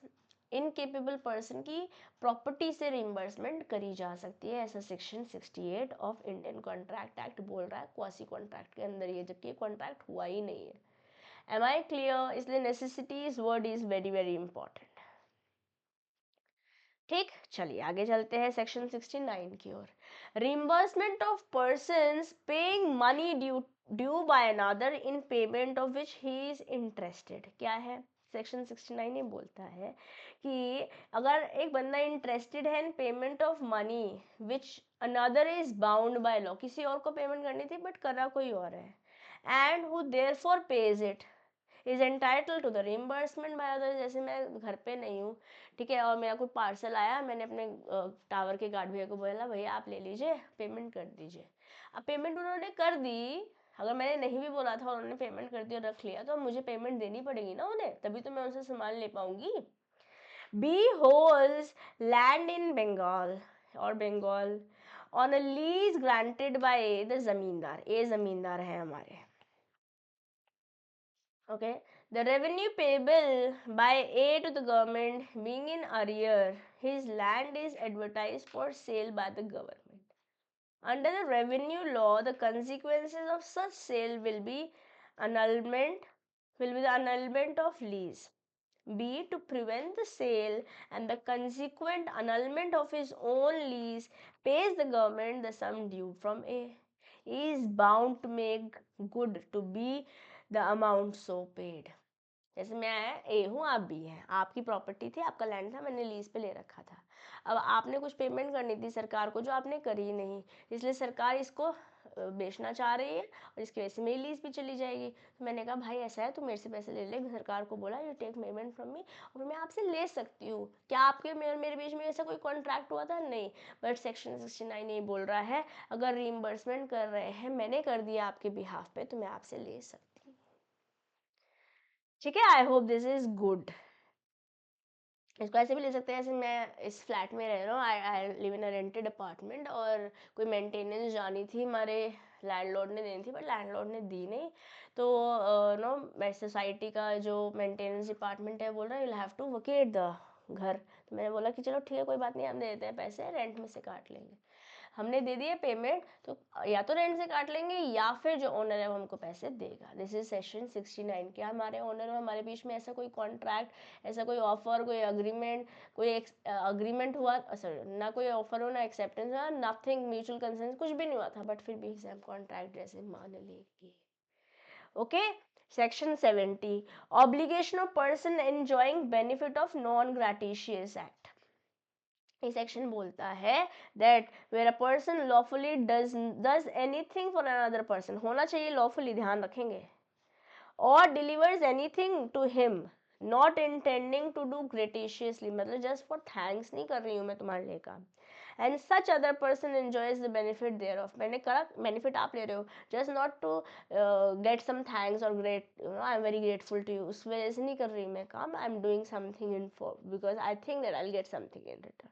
इनकेपेबल पर्सन की प्रॉपर्टी से रिम्बर्समेंट करी जा सकती है, ऐसा section 68 of Indian contract act बोल रहा है क्वासी कॉन्ट्रैक्ट के अंदर ये, जबकि कॉन्ट्रैक्ट हुआ ही नहीं है। Am I clear? इसलिए necessity is word is very very important. ठीक, चलिए आगे चलते हैं सेक्शन 69 की ओर। Reimbursement of persons paying money due by another in payment of which he is interested. क्या है सेक्शन 69? ये बोलता है कि अगर एक बंदा इंटरेस्टेड है इन payment of money which another is bound by law, किसी और को पेमेंट करनी थी बट करा कोई और है, and who therefore pays it is entitled to the reimbursement by other. जैसे मैं घर पे नहीं हूँ, ठीक है, और मेरा कोई पार्सल आया, मैंने अपने टावर के गार्ड भैया को बोला भैया आप ले लीजिए, पेमेंट कर दीजिए। अब पेमेंट उन्होंने कर दी, अगर मैंने नहीं भी बोला था और उन्होंने पेमेंट कर दी और रख लिया, तो मुझे पेमेंट देनी पड़ेगी ना उन्हें, तभी तो मैं उनसे सामान ले पाऊंगी। B holds land in Bengal और Bengal on a lease granted by the zamindar, ये जमींदार है हमारे। Okay, the revenue payable by A to the government being in arrear, his land is advertised for sale by the government. Under the revenue law, the consequences of such sale will be annulment, will be the annulment of lease. B, to prevent the sale and the consequent annulment of his own lease, pays the government the sum due from A. He is bound to make good to B the amount so paid. जैसे मैं ए हूँ, आप B हैं, आपकी property थी, आपका land था, मैंने लीज पे ले रखा था। अब आपने कुछ पेमेंट करनी थी सरकार को जो आपने करी नहीं, इसलिए सरकार इसको बेचना चाह रही है और इसकी वजह से मेरी लीज भी चली जाएगी। तो मैंने कहा भाई ऐसा है, तू मेरे से पैसे ले ले। सरकार को बोला you take payment from me, और मैं आपसे ले सकती हूँ। क्या आपके मेरे बीच में ऐसा कोई कॉन्ट्रैक्ट हुआ था? नहीं, बट सेक्शन 69 ये बोल रहा है अगर रीइंबर्समेंट कर रहे हैं, मैंने कर दिया आपके बिहाफ पे, तो मैं आपसे ले सकती हूँ। ठीक है, I hope this is good. इसको ऐसे भी ले सकते हैं, जैसे मैं इस फ्लैट में रह रहा हूँ, I live in a rented apartment, और कोई मेंटेनेंस जानी थी हमारे लैंडलॉर्ड ने देनी थी, बट लैंडलॉर्ड ने दी नहीं। तो नो सोसाइटी का जो मेंटेनेंस डिपार्टमेंट है बोल रहा है you have to vacate the घर। तो मैंने बोला कि चलो ठीक है, कोई बात नहीं, हम दे देते हैं पैसे, रेंट में से काट लेंगे। हमने दे दिए पेमेंट, तो या तो रेंट से काट लेंगे या फिर जो ओनर है वो हमको पैसे देगा। This is section 69। क्या हमारे ओनर और हमारे बीच में ऐसा कोई कॉन्ट्रैक्ट, ऐसा कोई ऑफर, कोई अग्रीमेंट, कोई अग्रीमेंट हुआ, सॉरी, ना कोई ऑफर हो ना एक्सेप्टेंस हुआ, नथिंग, म्यूचुअल कंसेंट कुछ भी नहीं हुआ था, बट फिर भी हम कॉन्ट्रैक्ट जैसे मान लेंगे। Okay, section 70, obligation of person enjoying benefit of non gratuitous act. ये सेक्शन बोलता है that where a person lawfully does anything for another person, होना चाहिए लॉफुली, ध्यान रखेंगे, और delivers anything to him not intending to do gratuitously, मतलब just for thanks नहीं कर रही हूँ मैं तुम्हारे लिए काम, and such other person enjoys the benefit thereof, मैंने कहा बेनिफिट आप ले रहे हो, just not to get some thanks और great, I am very grateful to you, उस वजह से नहीं कर रही मैं काम, I am doing something in for because I think that I will get something in return.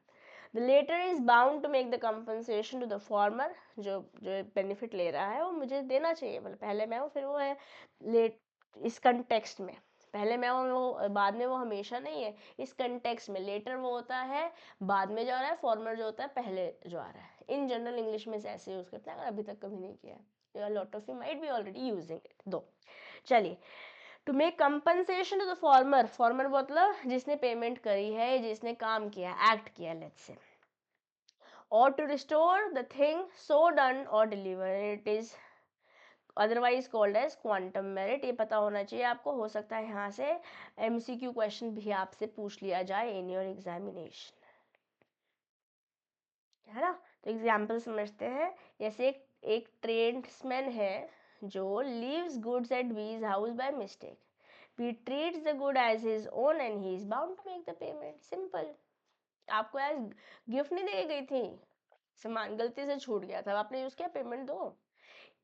The later is bound to make the compensation to the former, जो जो बेनिफिट ले रहा है वो मुझे देना चाहिए, मतलब पहले मैं हूँ फिर वो है, लेट इस कंटेक्स्ट में पहले मैं हूँ वो बाद में, वो हमेशा नहीं है। इस कंटेक्स्ट में लेटर वो होता है बाद में जो आ रहा है, फॉर्मर जो होता है पहले जो आ रहा है। इन जनरल इंग्लिश में से ऐसे यूज़ करते हैं, अगर अभी तक कभी नहीं किया है, lot of you might be already using it. दो, चलिए, to make compensation to the former, former मतलब जिसने पेमेंट करी है, जिसने काम किया, एक्ट किया, let's say, or to restore the thing so done or deliver, it is otherwise called as quantum merit। ये पता होना चाहिए आपको, हो सकता है यहाँ से MCQ क्वेश्चन भी आपसे पूछ लिया जाए इन योर एग्जामिनेशन, है ना। तो एग्जाम्पल समझते हैं, जैसे एक ट्रेड्समैन है जो लीव्स गुड्स एट बीज house by mistake, he treats the good as his own and he is bound to make the payment। Simple, आपको आज गिफ्ट नहीं दे गई थी, सामान गलती से छूट गया था, आपने यूज किया, पेमेंट दो।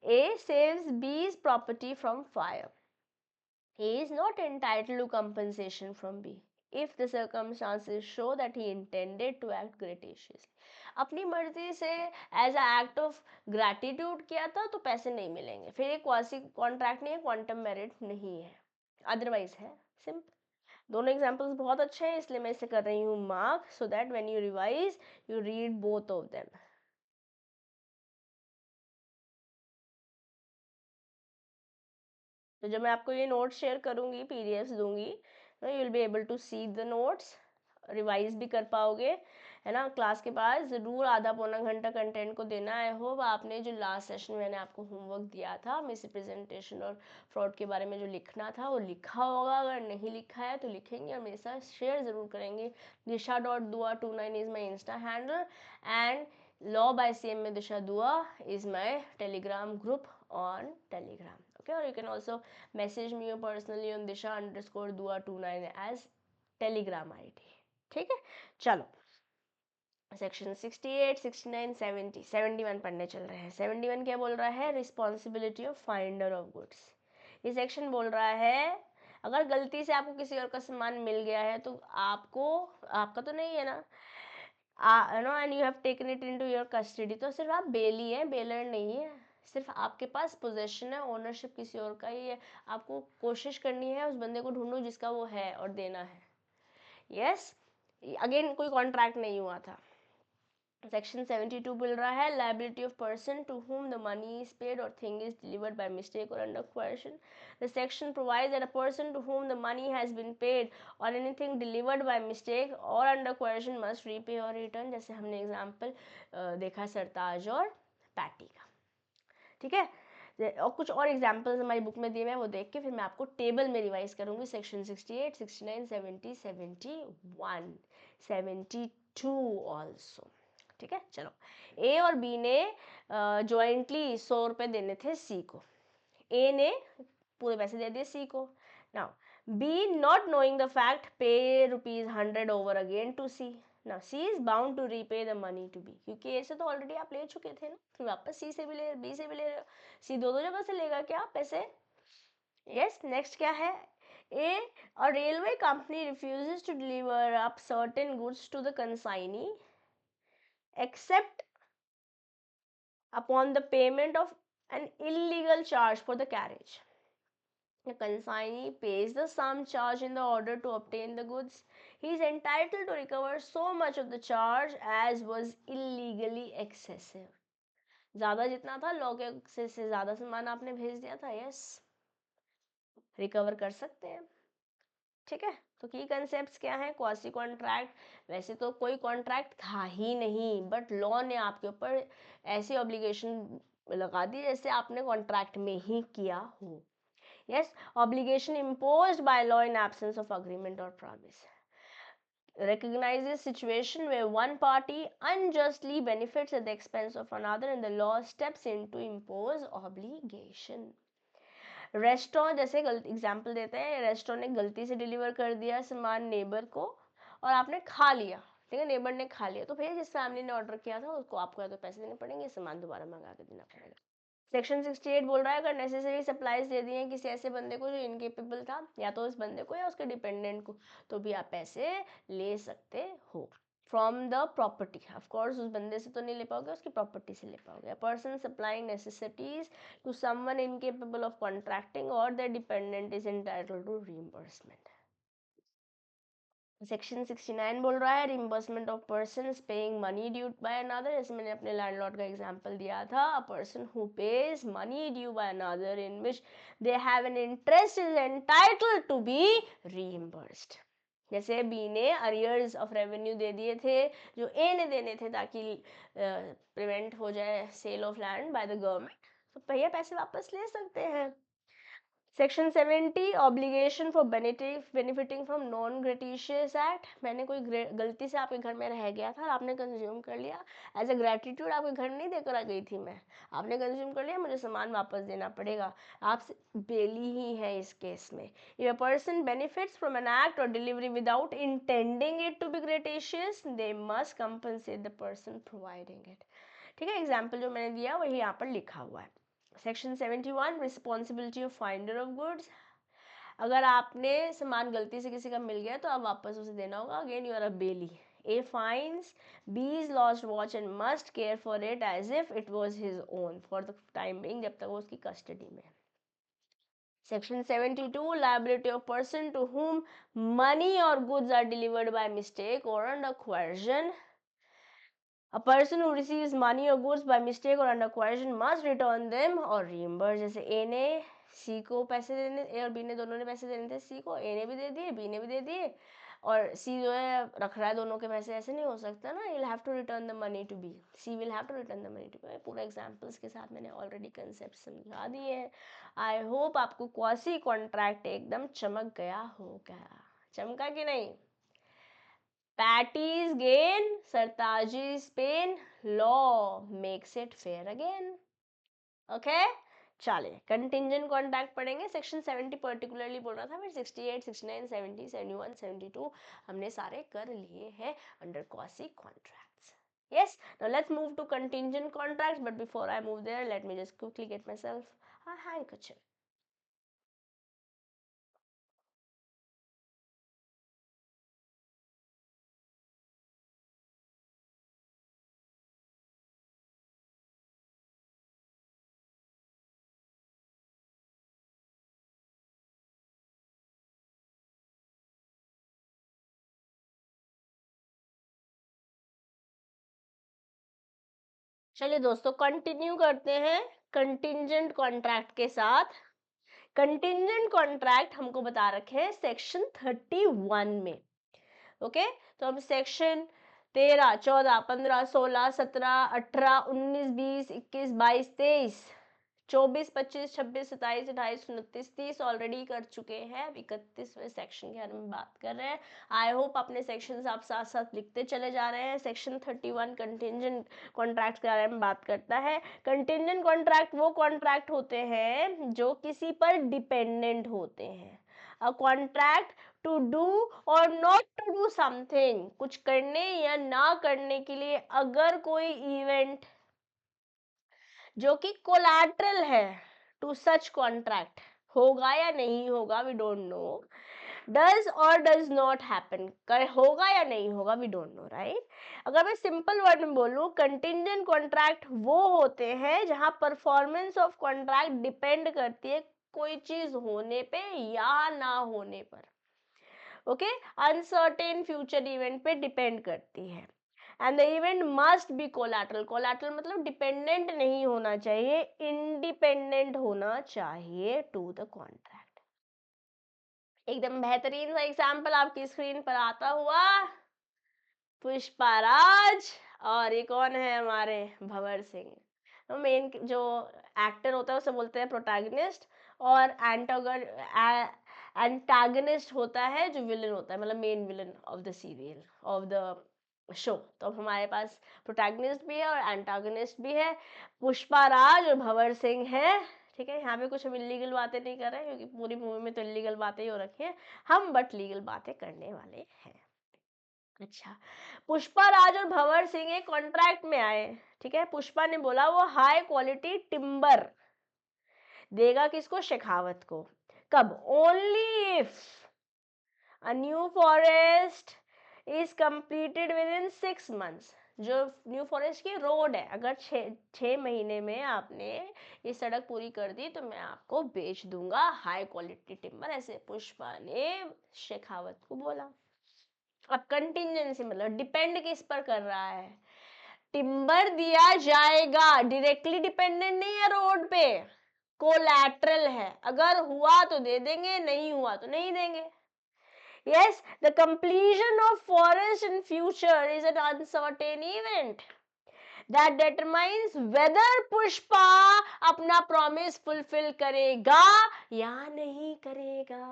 A saves B's property from fire, he is not entitled to compensation from B। if the circumstances show that he intended to act gratuitously. अपनी मर्जी से as a act of gratitude किया था तो पैसे नहीं मिलेंगे, फिर ये क्वासी कॉन्ट्रैक्ट नहीं है, क्वांटम मेरिट नहीं है, अदरवाइज है। सिंपल। दोनों एग्जांपल्स बहुत अच्छे हैं, इसलिए मैं इसे कर रही हूँ mark, so that when you revise you read both of them. तो जब मैं आपको ये नोट्स शेयर करूंगी, पीडीएफ्स दूंगी, you will be able to see the notes, revise भी कर पाओगे, है ना। क्लास के बाद ज़रूर आधा पौना घंटा कंटेंट को देना। आई होप आपने जो लास्ट सेशन मैंने आपको होमवर्क दिया था मिस प्रेजेंटेशन और फ्रॉड के बारे में जो लिखना था वो लिखा होगा, अगर नहीं लिखा है तो लिखेंगे और मेरे साथ शेयर ज़रूर करेंगे। disha.dua29 is my Insta handle and law by CM में दिशा दुआ is my Telegram group on Telegram. Okay, or you can also message me personally on disha_dua29 as telegram id। ठीक है, चलो सेक्शन 68, 69, 70, 71 पढ़ने चल रहे हैं। 71 क्या बोल रहा है? Responsibility of finder of goods. ये सेक्शन बोल रहा है अगर गलती से आपको किसी और का सामान मिल गया है तो आपको, आपका तो नहीं है ना, no, and you have taken it into your custody, तो सिर्फ आप बेली हैं, बेलर नहीं है, सिर्फ आपके पास पोजेशन है, ओनरशिप किसी और का ही है। आपको कोशिश करनी है उस बंदे को ढूंढो जिसका वो है और देना है। यस, अगेन कोई कॉन्ट्रैक्ट नहीं हुआ था। सेक्शन 72 बोल रहा है liability of person to whom the money is paid or thing is delivered by mistake or under coercion. The section provides that a person to whom the money has been paid or anything delivered by mistake or under coercion must repay or return। जैसे हमने example देखा सरताज और patty का, ठीक है। और कुछ और एग्जाम्पल्स हमारी बुक में दिए हुए हैं, वो देख के फिर मैं आपको टेबल में रिवाइज करूंगी। Section 68, 69, 70, 71, 72 also. ठीक है, चलो। ए और बी ने जॉइंटली 100 रुपये देने थे सी को। ए ने पूरे पैसे दे दिए सी को। Now B not knowing the fact pay ₹100 over again to C. ना C is bound to repay the money to B, क्योंकि ए से तो ऑलरेडी आप ले चुके थे ना, फिर वापस सी से भी ले, बी से भी ले रहे हो, सी दो जगह से लेगा क्या पैसे। यस, नेक्स्ट क्या है? A railway company refuses to deliver up certain goods to the consignee except upon the payment of an illegal charge for the carriage. The consignee pays the sum charged in the order to obtain the goods. He is entitled to recover so much of the charge as was illegally excessive. ज़्यादा जितना था law के से ज़्यादा सामान आपने भेज दिया था, यस, रिकवर कर सकते हैं। ठीक है, तो की कंसेप्ट्स क्या है? क्वासी कॉन्ट्रैक्ट, वैसे तो कोई कॉन्ट्रैक्ट था ही नहीं, बट लॉ ने आपके ऊपर ऐसी ऑब्लिगेशन लगा दी जैसे आपने कॉन्ट्रैक्ट में ही किया हो। Yes, obligation imposed by law in absence of agreement और promise recognizes situation where one party unjustly benefits at the expense of another and the law steps in to impose obligation। Restaurant जैसे example देते हैं, restaurant ने गलती से deliver कर दिया सामान नेबर को और आपने खा लिया, ठीक है, नेबर ने खा लिया, तो भैया जिस फैमिली ने ऑर्डर किया था उसको आपको या तो पैसे देने पड़ेंगे, सामान दोबारा मंगा के देना पड़ेगा। सेक्शन 68 बोल रहा है अगर नेसेसरी सप्लाईज दे दिए किसी ऐसे बंदे को जो इनकेपेबल था, या तो उस बंदे को या उसके डिपेंडेंट को, तो भी आप पैसे ले सकते हो from the property. Of course उस बंदे से तो नहीं ले पाओगे, उसकी प्रॉपर्टी से ले पाओगे। A person supplying necessities to someone incapable of contracting और their dependent is entitled to reimbursement. Section 69 बोल रहा है reimbursement of person paying money due by another. जैसे मैंने अपने लैंडलॉर्ड का एग्जांपल दिया था, a person who pays money due by another in which they have an interest is entitled to be reimbursed. जैसे बी ने अरियर्स ऑफ रेवेन्यू दे दिए थे जो ए ने देने थे ताकि प्रिवेंट हो जाए sale of land by the government, तो भैया पैसे वापस ले सकते हैं। Section 70 obligation for benefiting from non gratuitous act. मैंने कोई गलती से आपके घर में रह गया था और आपने कंज्यूम कर लिया, एज अ ग्रेटिट्यूड आपके घर नहीं देकर आ गई थी मैं, आपने कंज्यूम कर लिया, मुझे सामान वापस देना पड़ेगा, आप बेली ही है इस केस में। If a person benefits from an act और delivery without intending it to be gratuitous they must compensate the person providing it. ठीक है, एग्जाम्पल जो मैंने दिया वही यहाँ पर लिखा हुआ है। Section 71 responsibility of finder of goods. अगर आपने सामान गलती से किसी का मिल गया तो आप वापस उसे देना होगा, again you are a bailee. A finds B's lost watch and must care for it as if it was his own for the time being, जब तक वो उसकी कस्टडी में है. Section 72, liability of person to whom money or goods are delivered by mistake or under coercion. A person who receives money or goods by mistake or under coercion must return them or reimburse. जैसे A ने C को पैसे देने, A और B ने दोनों ने पैसे देने थे C को, A ने भी दे दिए, B ने भी दे दिए, और C जो है रख रहा है दोनों के पैसे. ऐसे नहीं हो सकता ना. He'll have to return the money to B. C will have to return the money to B. पूरा एग्जाम्पल्स के साथ मैंने ऑलरेडी कंसेप्ट समझा दिए हैं. आई होप आपको क्वासी कॉन्ट्रैक्ट एकदम चमक गया होगा. चमका कि नहीं? Patty's gain, Sartaji's pain, law makes it fair again. Okay? चलिए कंटिंजेंट कॉन्ट्रैक्ट पढ़ेंगे. सेक्शन 70 पर्टिकुलरली बोल रहा था, फिर 68, 69, 70, 71, 72 हमने सारे कर लिए हैं under quasi contracts. Yes, now let's move to contingent contracts, but before I move there, let me just quickly get myself a handkerchief. चलिए दोस्तों कंटिन्यू करते हैं कंटिंजेंट कॉन्ट्रैक्ट के साथ. कंटिंजेंट कॉन्ट्रैक्ट हमको बता रखे हैं सेक्शन 31 में. ओके, तो हम सेक्शन 13, 14, 15, 16, 17, 18, 19, 20, 21, 22, 23, 24, 25, 26, 27, 28, 29, 30 ऑलरेडी कर चुके हैं. अब 31वें सेक्शन के बारे में बात कर रहे हैं. आई होप अपने सेक्शन आप साथ साथ लिखते चले जा रहे हैं. सेक्शन 31 कंटिंजेंट कॉन्ट्रैक्ट के बारे में बात करता है. कंटिंजेंट कॉन्ट्रैक्ट वो कॉन्ट्रैक्ट होते हैं जो किसी पर डिपेंडेंट होते हैं. अ कॉन्ट्रैक्ट टू डू और नॉट टू डू समथिंग, कुछ करने या ना करने के लिए अगर कोई इवेंट जो कि कोलैटरल है टू सच कॉन्ट्रैक्ट, होगा या नहीं होगा वी डोंट नो, डज और डज नॉट हैपन, होगा या नहीं होगा वी डोंट नो, राइट. अगर मैं सिंपल वर्ड में बोलूं, कंटिंजेंट कॉन्ट्रैक्ट वो होते हैं जहां परफॉर्मेंस ऑफ कॉन्ट्रैक्ट डिपेंड करती है कोई चीज होने पे या ना होने पर. ओके, अनसर्टेन फ्यूचर इवेंट पे डिपेंड करती है. And the event must be collateral. Collateral मतलब डिपेंडेंट नहीं होना चाहिए, इंडिपेंडेंट होना चाहिए टू द कॉन्ट्रैक्ट. एकदम बेहतरीन सा एग्जाम्पल आपकी स्क्रीन पर आता हुआ, पुष्पाराज, और ये कौन है हमारे भंवर सिंह. तो मेन जो एक्टर होता है उसे बोलते हैं प्रोटैगनिस्ट, और एंटागनिस्ट होता है जो विलन होता है, मतलब main villain of the serial of the show. तो अब हमारे पास प्रोटैगनिस्ट भी है और एंटागनिस्ट भी है. पुष्पाराज और भंवर सिंह है. ठीक है, यहाँ पे कुछ हम इलीगल बातें नहीं कर रहे हैं क्योंकि पूरी मूवी में तो इलीगल बातें ही हो रखी है. हम बट लीगल बातें करने वाले हैं. अच्छा, पुष्पा राज और भंवर सिंह एक कॉन्ट्रैक्ट में आए. ठीक है, पुष्पा ने बोला वो हाई क्वालिटी टिम्बर देगा किसको, शेखावत को. कब, only if a new forest is completed with in 6 months. जो न्यू फॉरेस्ट की रोड है, अगर 6 महीने में आपने ये सड़क पूरी कर दी तो मैं आपको बेच दूंगा हाई क्वालिटी टिम्बर. ऐसे पुष्पा ने शेखावत को बोला. अब कंटिंजेंसी मतलब डिपेंड किस पर कर रहा है, टिम्बर दिया जाएगा, डायरेक्टली डिपेंडेंट नहीं है रोड पे, कोलैटरल है. अगर हुआ तो दे देंगे, नहीं हुआ तो नहीं देंगे. yes, the completion of forest in future is an uncertain event that determines whether Pushpa अपना प्रॉमिस फुलफिल करेगा या नहीं करेगा.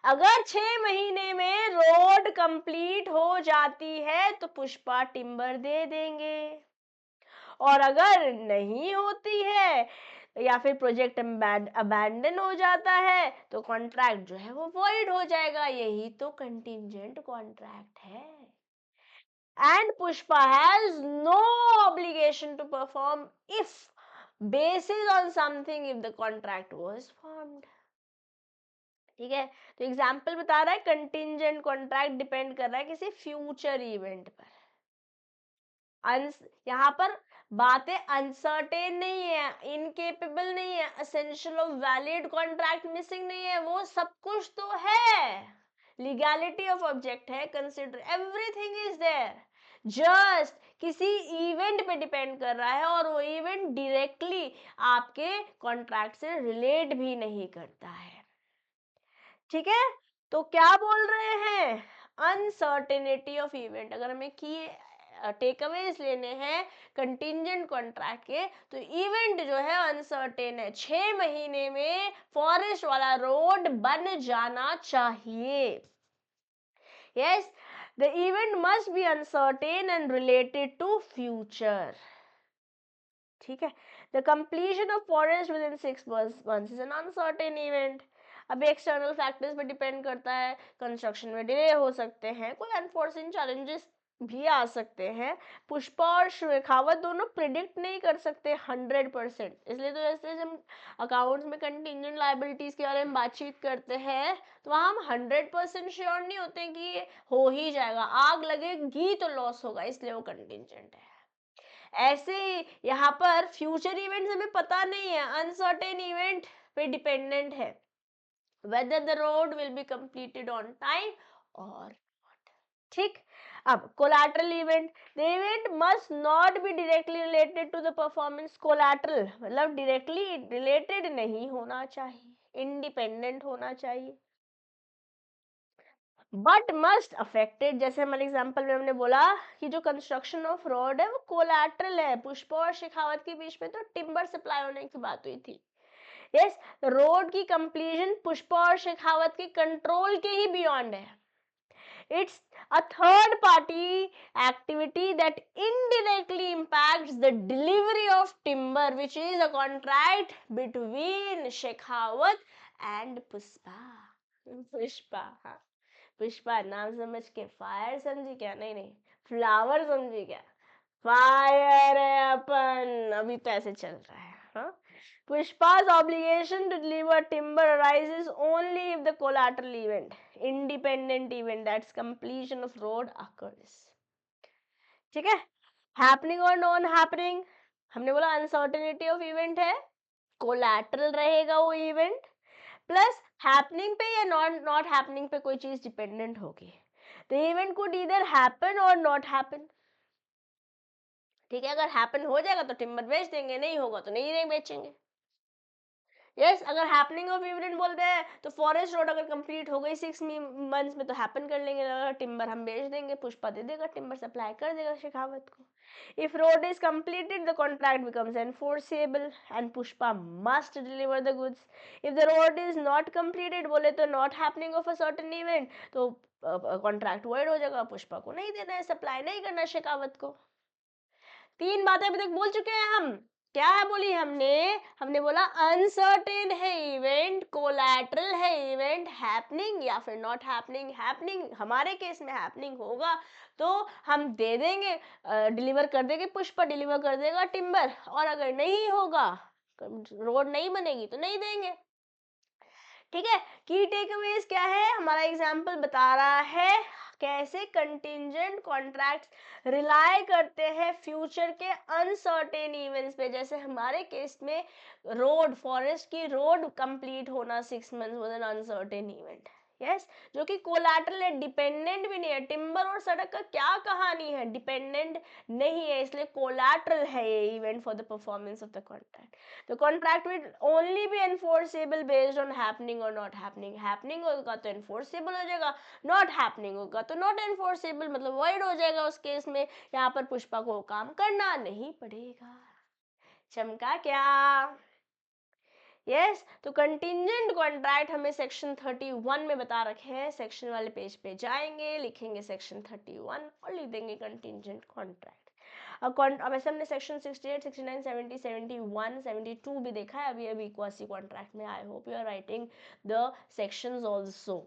अगर 6 महीने में रोड कंप्लीट हो जाती है तो पुष्पा टिम्बर दे देंगे, और अगर नहीं होती है या फिर प्रोजेक्ट अबैंडन हो जाता है तो कॉन्ट्रैक्ट जो है वो वॉइड हो जाएगा. यही तो कंटिंजेंट कॉन्ट्रैक्ट है. And Pushpa has no obligation to perform if basis on something if the contract was formed. ठीक है, तो एग्जाम्पल बता रहा है कंटिंजेंट कॉन्ट्रैक्ट डिपेंड कर रहा है किसी फ्यूचर इवेंट पर। यहाँ पर बातें अनसर्टेन नहीं है, इनकेपेबल नहीं है, essential of valid contract missing नहीं है, वो सब कुछ तो है। लीगैलिटी ऑफ ऑब्जेक्ट है, consider everything is there, just किसी इवेंट पे डिपेंड कर रहा है और वो इवेंट डायरेक्टली आपके कॉन्ट्रैक्ट से रिलेट भी नहीं करता है। ठीक है, तो क्या बोल रहे हैं, अनसर्टेनिटी ऑफ इवेंट। अगर हमें की टेकअवेज लेने हैं कंटिंजेंट कॉन्ट्रैक्ट के, तो इवेंट जो है अनसर्टेन है, 6 महीने में फॉरेस्ट वाला रोड बन जाना चाहिए। Yes, the event must be uncertain and related to future. ठीक है, the completion of forest within 6 months is an uncertain event. अभी एक्सटर्नल फैक्टर्स पे डिपेंड करता है, कंस्ट्रक्शन में डिले हो सकते हैं, कोई अनफोर्सिन चैलेंजेस भी आ सकते हैं। पुष्पा और शेखावत दोनों प्रिडिक्ट नहीं कर सकते 100%, इसलिए तो जैसे हम अकाउंट्स में कंटिंजेंट लायबिलिटीज के बारे में बातचीत करते हैं तो वहाँ हम 100% श्योर नहीं होते कि ये हो ही जाएगा, आग लगेगी तो लॉस होगा, इसलिए वो कंटिंजेंट है। ऐसे ही यहाँ पर फ्यूचर इवेंट्स हमें पता नहीं है, अनसर्टेन इवेंट पे डिपेंडेंट है, whether the road will be completed on time or not। ठीक, अब collateral event, the event must not be directly related to the performance. Collateral मतलब डायरेक्टली रिलेटेड नहीं होना चाहिए, इंडिपेंडेंट होना चाहिए, बट मस्ट अफेक्टेड। जैसे हमारे एग्जांपल में हमने बोला कि जो कंस्ट्रक्शन ऑफ रोड है वो कोलैटरल है, पुष्पा और शेखावत के बीच में तो टिम्बर सप्लाई होने की बात हुई थी। यस, रोड की कंप्लीशन पुष्पा और शेखावत के कंट्रोल के ही बियॉन्ड है। It's a third party activity that indirectly impacts the delivery of timber, which is a contract between Shekhawat and Pushpa. Pushpa, हाँ, पुष्पा नाम समझ के फायर समझी क्या? नहीं नहीं, फ्लावर समझी क्या? फायर है अपन, अभी तो ऐसे चल रहा है। हाँ, Pushpa's obligation to deliver timber arises only if the collateral event, independent event, that's completion of road occurs। ठीक है, हैपनिंग और नॉन हैपनिंग, हमने बोला अनसर्टेनिटी ऑफ इवेंट है, कोलैटरल रहेगा वो इवेंट, प्लस हैपनिंग पे या नॉट हैपनिंग पे कोई चीज डिपेंडेंट होगी। The event could either happen और नॉट हैपन। ठीक है, अगर हैपन हो जाएगा तो टिम्बर बेच देंगे, नहीं होगा तो नहीं बेचेंगे। यस, अगर हैपनिंग ऑफ इवेंट बोलते हैं तो फॉरेस्ट रोड अगर कंप्लीट हो गई 6 months में तो हैपन कर लेंगे, अगर टिम्बर हम बेच देंगे, पुष्पा दे देगा, टिम्बर सप्लाई कर देगा शेखावत को। If road is completed the contract becomes enforceable and Pushpa must deliver the goods. If the road is not completed बोले तो not happening of a certain event, तो कॉन्ट्रैक्ट वॉइड हो जाएगा, पुष्पा को नहीं देना है, सप्लाई नहीं करना शेखावत को। 3 बातें अभी तक बोल चुके हैं हम। क्या है बोली हमने? हमने बोला अनसर्टेन है इवेंट, कोलैटरल है इवेंट, हैपनिंग या फिर नॉट हैपनिंग। हैपनिंग हमारे केस में हैपनिंग होगा तो हम दे देंगे, डिलीवर कर देंगे, पुष्पा डिलीवर कर देगा टिम्बर, और अगर नहीं होगा, रोड नहीं बनेगी तो नहीं देंगे। ठीक है, की टेकअवेज क्या है? हमारा एग्जाम्पल बता रहा है कैसे कंटिंजेंट कॉन्ट्रैक्ट्स रिलाय करते हैं फ्यूचर के अनसर्टेन इवेंट्स पे। जैसे हमारे केस में रोड, फॉरेस्ट की रोड कंप्लीट होना 6 months was an uncertain event. Yes, जो कि कोलैटरल है, डिपेंडेंट भी नहीं है। टिम्बर और सड़क का क्या कहानी है, डिपेंडेंट नहीं है, इसलिए कोलैटरल है ये event for the performance of the contract. The contract will only be enforceable based on happening or not happening। happening होगा तो enforceable हो जाएगा, not happening होगा तो not enforceable, मतलब void हो जाएगा उस केस में। यहाँ पर पुष्पा को काम करना नहीं पड़ेगा। चमका क्या? यस, तो कंटिंजेंट कॉन्ट्रैक्ट हमें सेक्शन 31 में बता रखे हैं। सेक्शन वाले पेज पे जाएंगे, लिखेंगे सेक्शन 31 और लिख देंगे कंटिंजेंट कॉन्ट्रैक्ट। अब ऐसे हमने सेक्शन 68, 69, 70, 71, 72 भी देखा है अभी अभी क्वासी कॉन्ट्रैक्ट में। I hope you are writing the sections also.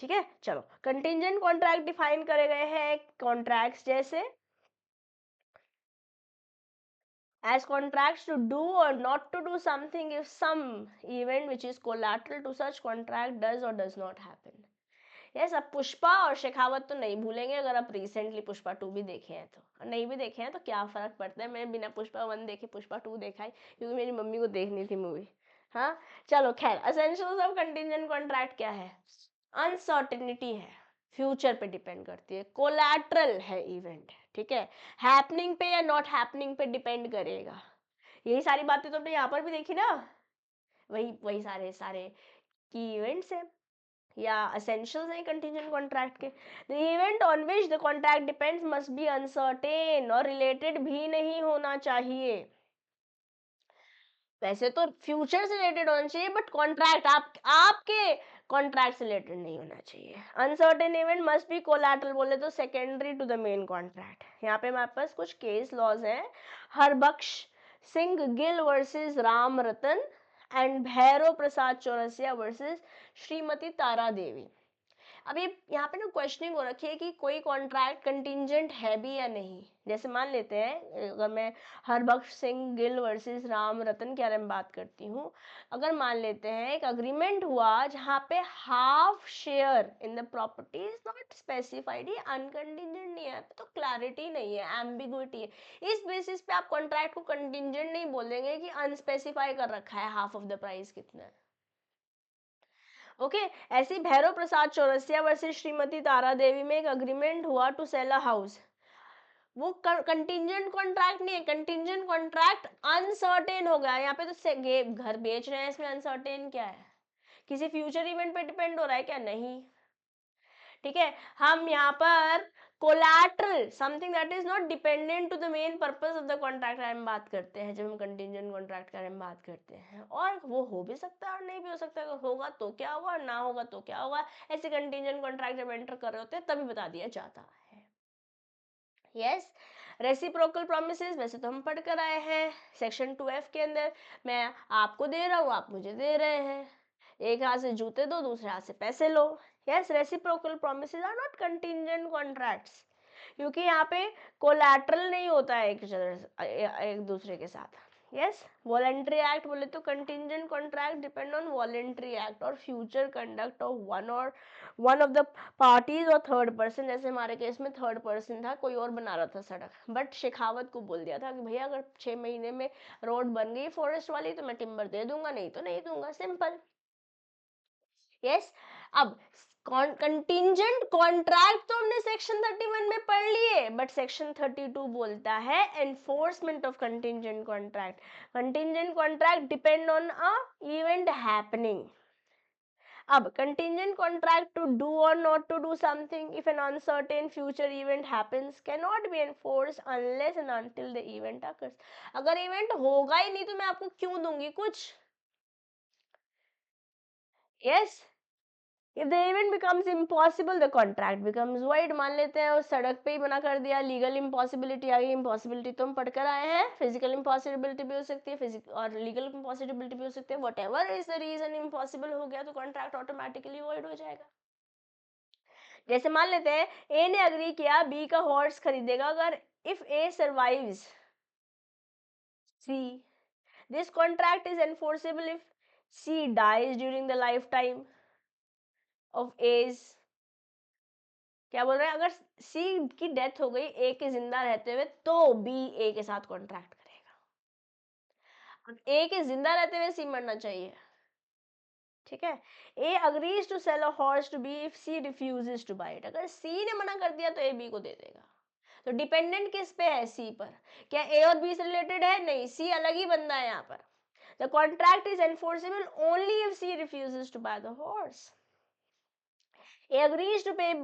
ठीक है, चलो कंटिंजेंट कॉन्ट्रैक्ट डिफाइन करे गए हैं कॉन्ट्रैक्ट्स जैसे as contracts to do or not to do something if some event which is collateral to such contract does or does not happen. Yes, अब पुष्पा और शेखावत तो नहीं भूलेंगे अगर आप रिसेंटली पुष्पा 2 भी देखे हैं तो, और नहीं भी देखे हैं तो क्या फर्क पड़ता है, मैंने बिना पुष्पा 1 देखे पुष्पा 2 देखा है क्योंकि मेरी मम्मी को देखनी थी मूवी। हाँ चलो खैर, एसेंशियल्स ऑफ कंटिंजेंट कॉन्ट्रैक्ट क्या है? अनसर्टेनिटी है, फ्यूचर पे डिपेंड करती है, कोलैटरल है इवेंट, ठीक है, हैपनिंग पे या नॉट हैपनिंग पे डिपेंड करेगा। यही सारी बातें तो हमने यहाँ पर भी देखी ना, वही वही सारे सारे की इवेंट्स है या एसेंशियल्स हैं कंटीजेंट कॉन्ट्रैक्ट के। The event on which the contract depends must be uncertain और रिलेटेड भी नहीं होना चाहिए। वैसे तो फ्यूचर से रिलेटेड होना चाहिए बट कॉन्ट्रैक्ट आपके कॉन्ट्रैक्ट से रिलेटेड नहीं होना चाहिए। Uncertain event must be collateral बोले तो secondary to the main contract. यहाँ पे हमारे पास कुछ केस लॉज हैं, Harbakhsh Singh Gill versus Ram Ratan and Bhairav Prasad Chaurasia versus Shrimati Tara Devi. अभी यहाँ पे ना क्वेश्चनिंग हो रखी है कि कोई कॉन्ट्रैक्ट कंटिंजेंट है भी या नहीं। जैसे मान लेते हैं अगर मैं हरबख्श सिंह गिल वर्सेस राम रतन के बारे में बात करती हूँ, अगर मान लेते हैं एक अग्रीमेंट हुआ जहाँ पे half share in the property is not specified, ये अनकंटिंजेंट नहीं है तो क्लैरिटी नहीं है, एम्बिग्विटी है। इस बेसिस पे आप कॉन्ट्रैक्ट को कंटिंजेंट नहीं बोलेंगे कि अनस्पेसिफाई कर रखा है हाफ ऑफ द प्राइस कितना है। ओके ऐसे ही भैरव प्रसाद चौरसिया वर्सेस श्रीमती तारा देवी में एक अग्रीमेंट हुआ टू सेल अ हाउस, वो कंटिंजेंट कॉन्ट्रैक्ट नहीं है, कंटिंजेंट कॉन्ट्रैक्ट अनसर्टेन हो गया। यहाँ पे तो घर बेच रहे हैं, इसमें अनसर्टेन क्या है? किसी फ्यूचर इवेंट पे डिपेंड हो रहा है क्या? नहीं, ठीक है। हम यहाँ पर collateral something that is not dependent to the main purpose of the contract बारे में बात करते हैं जब हम कंटिंजेंट कॉन्ट्रैक्ट के बारे में बात करते हैं, और वो हो भी सकता है और नहीं भी हो सकता है, अगर होगा तो क्या होगा और ना होगा तो क्या होगा, ऐसे कंटिंजेंट कॉन्ट्रैक्ट जब एंटर कर रहे होते हैं तभी बता दिया जाता है। यस, रेसिप्रोकल प्रोमिसेस वैसे तो हम पढ़ कर आए हैं सेक्शन 2F के अंदर, मैं आपको दे रहा हूँ आप मुझे दे रहे हैं, एक हाथ से जूते दो दूसरे हाथ से पैसे लो। Yes, reciprocal promises are not contingent contracts, क्योंकि यहाँ पे कोलैटरल नहीं होता है एक दूसरे के साथ। यस, वॉलेंट्री एक्ट बोले तो contingent contract depend on voluntary act और future conduct of one of the parties और थर्ड पर्सन। जैसे हमारे केस में थर्ड पर्सन था, कोई और बना रहा था सड़क, बट शेखावत को बोल दिया था कि भैया अगर 6 महीने में रोड बन गई फॉरेस्ट वाली तो मैं टिम्बर दे दूंगा, नहीं तो नहीं दूंगा, सिंपल। यस, अब कंटिंजेंट कॉन्ट्रैक्ट तो हमने सेक्शन 31 में पढ़ लिए, बट सेक्शन 32 बोलता है enforcement of contingent contract. Contingent contract depend on a event happening. अब contingent contract to do or not to do something if an uncertain future event happens cannot be enforced unless and until the event occurs। अगर event होगा ही नहीं तो मैं आपको क्यों दूंगी कुछ? Yes, if the event becomes impossible the contract becomes void। मान लेते हैं उस सड़क पे ही मना कर दिया, लीगल इम्पॉसिबिलिटी आ गई। इम्पॉसिबिलिटी तो हम पढ़कर आए हैं, फिजिकल इम्पॉसिबिलिटी भी हो सकती है, फिजिकल और लीगल इम्पॉसिबिलिटी भी हो सकती है, whatever is the reason impossible हो गया तो कॉन्ट्रैक्ट ऑटोमेटिकली वॉइड हो जाएगा। जैसे मान लेते हैं ए ने अग्री किया बी का हॉर्स खरीदेगा अगर if A survives C, this contract is enforceable if C dies during the lifetime of A's. क्या बोल रहे हैं? अगर सी की डेथ हो गई ए के जिंदा रहते हुए तो बी ए के साथ कॉन्ट्रैक्ट करेगा। ए के जिंदा रहते हुए सी मरना चाहिए, ठीक है। A agrees to sell a horse to B if C refuses to buy it. अगर सी ने मना कर दिया तो ए बी को दे देगा। तो डिपेंडेंट किस पे है? सी पर। क्या ए और बी से रिलेटेड है? नहीं, सी अलग ही बंदा है यहाँ पर। The contract is enforceable only if C refuses to buy the horse. A agrees to pay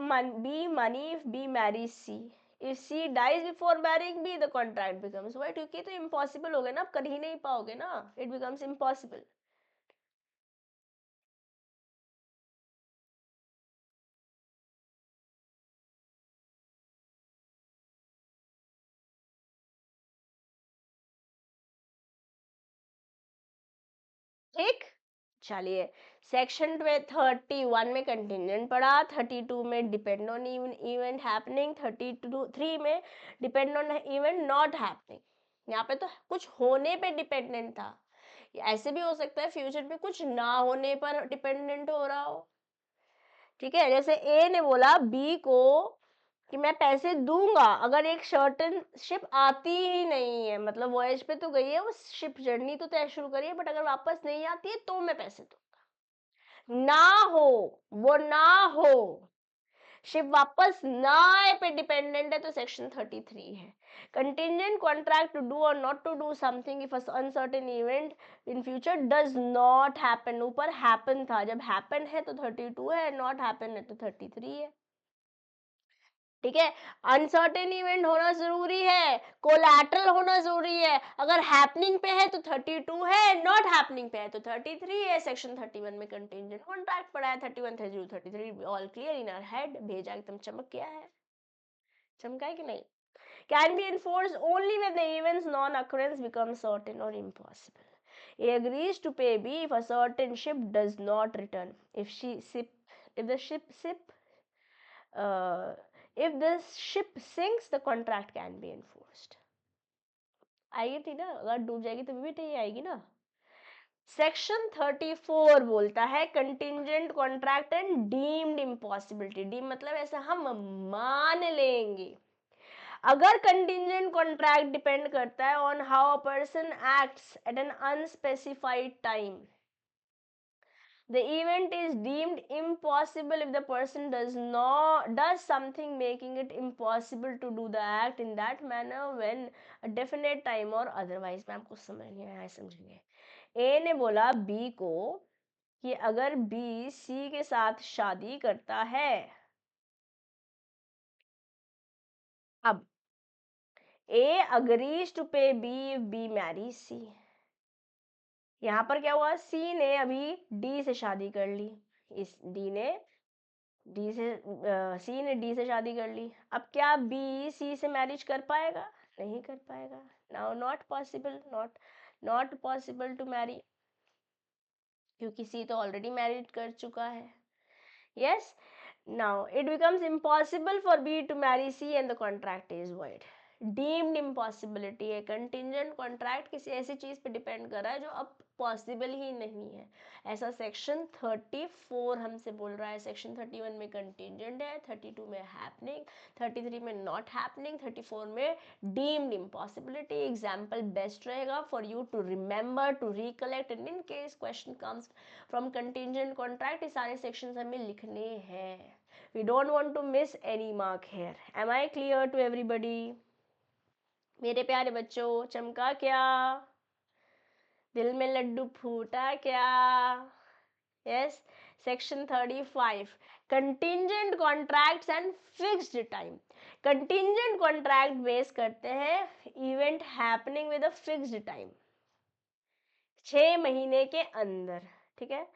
B money if B marries C. If C dies before marrying B, the contract becomes void। क्योंकि तो impossible हो गया ना, आप कर ही नहीं पाओगे ना, it becomes impossible। ठीक, चलिए सेक्शन 31 में कंटिंजेंट पढ़ा, 32 में डिपेंड ऑन इवेंट हैपनिंग, 32 3 में depend on event not happening. यहाँ पे तो कुछ होने पे डिपेंडेंट था, ऐसे भी हो सकता है फ्यूचर में कुछ ना होने पर डिपेंडेंट हो रहा हो। ठीक है, जैसे ए ने बोला बी को कि मैं पैसे दूंगा अगर एक सर्टेन शिप आती ही नहीं है, मतलब वॉयज पे तो गई है वो शिप, जर्नी तो तय शुरू करी है, बट अगर वापस नहीं आती है तो मैं पैसे दूंगा। ना हो, वो ना हो, शिप वापस ना आए पे डिपेंडेंट है तो सेक्शन 33 है। कंटिंजेंट कॉन्ट्रैक्ट टू डू और not to do something if uncertain event in future does not happen, ऊपर हैपन था, जब हैपन है तो 32 है, नॉट हैपन है तो 33 है। ठीक है, अनसर्टेन इवेंट होना जरूरी है, कोलैटरल होना जरूरी है, अगर हैपनिंग पे है तो 32 है, नॉट हैपनिंग पे है तो 33 है। सेक्शन 31 में कंटिंजेंट कॉन्ट्रैक्ट पड़ा है, 31 32 33 all clear in our head, भेजा एकदम चमक गया है, चमका है कि नहीं? Can be enforced only when the events non occurrence become certain और impossible. A agrees to pay B if a certain ship does not return. If the uh, ship sinks, the contract can be enforced. आएगी थी ना, अगर डूब जाएगी तो भी नहीं आएगी ना। सेक्शन 34 बोलता है contingent contract and deemed impossibility. Deem मतलब ऐसा हम मान लेंगे, अगर कंटिंजेंट कॉन्ट्रैक्ट डिपेंड करता है on how a person acts at an unspecified time, the event is deemed impossible if the person does something making it impossible to do the act in that manner when a definite time or otherwise. Ma'am कुछ समझ नहीं आया, समझेंगे। ए ने बोला B को कि अगर बी सी के साथ शादी करता है, अब ए agrees to pay B if B marries C. यहाँ पर क्या हुआ, सी ने अभी डी से शादी कर ली, इस डी ने डी से सी ने डी से शादी कर ली, अब क्या बी सी से मैरिज कर पाएगा? नहीं कर पाएगा। Now not possible, not possible to marry, क्योंकि सी तो ऑलरेडी मैरिड कर चुका है। Yes, now it becomes impossible for B to marry C and the contract is void. Deemed impossibility है, कंटिंजेंट कॉन्ट्रैक्ट किसी ऐसी चीज पे डिपेंड कर रहा है जो अब पॉसिबल ही नहीं है, ऐसा सेक्शन 34 हमसे बोल रहा है। सेक्शन 31 में कंटिंजेंट है, 32 में हैपनिंग, 33 में नॉट हैपनिंग, 34 में डीम्ड इम्पॉसिबिलिटी। एग्जाम्पल बेस्ट रहेगा for you to remember, to recollect, and in case question comes from contingent contract, ये सारे सेक्शन हमें लिखने हैं। We don't want to miss any mark here. Am I clear to everybody? मेरे प्यारे बच्चों, चमका क्या? दिल में लड्डू फूटा क्या? Yes. Section 35 contingent contracts and fixed time. Contingent contract base करते हैं event happening with a fixed time, 6 महीने के अंदर। ठीक है,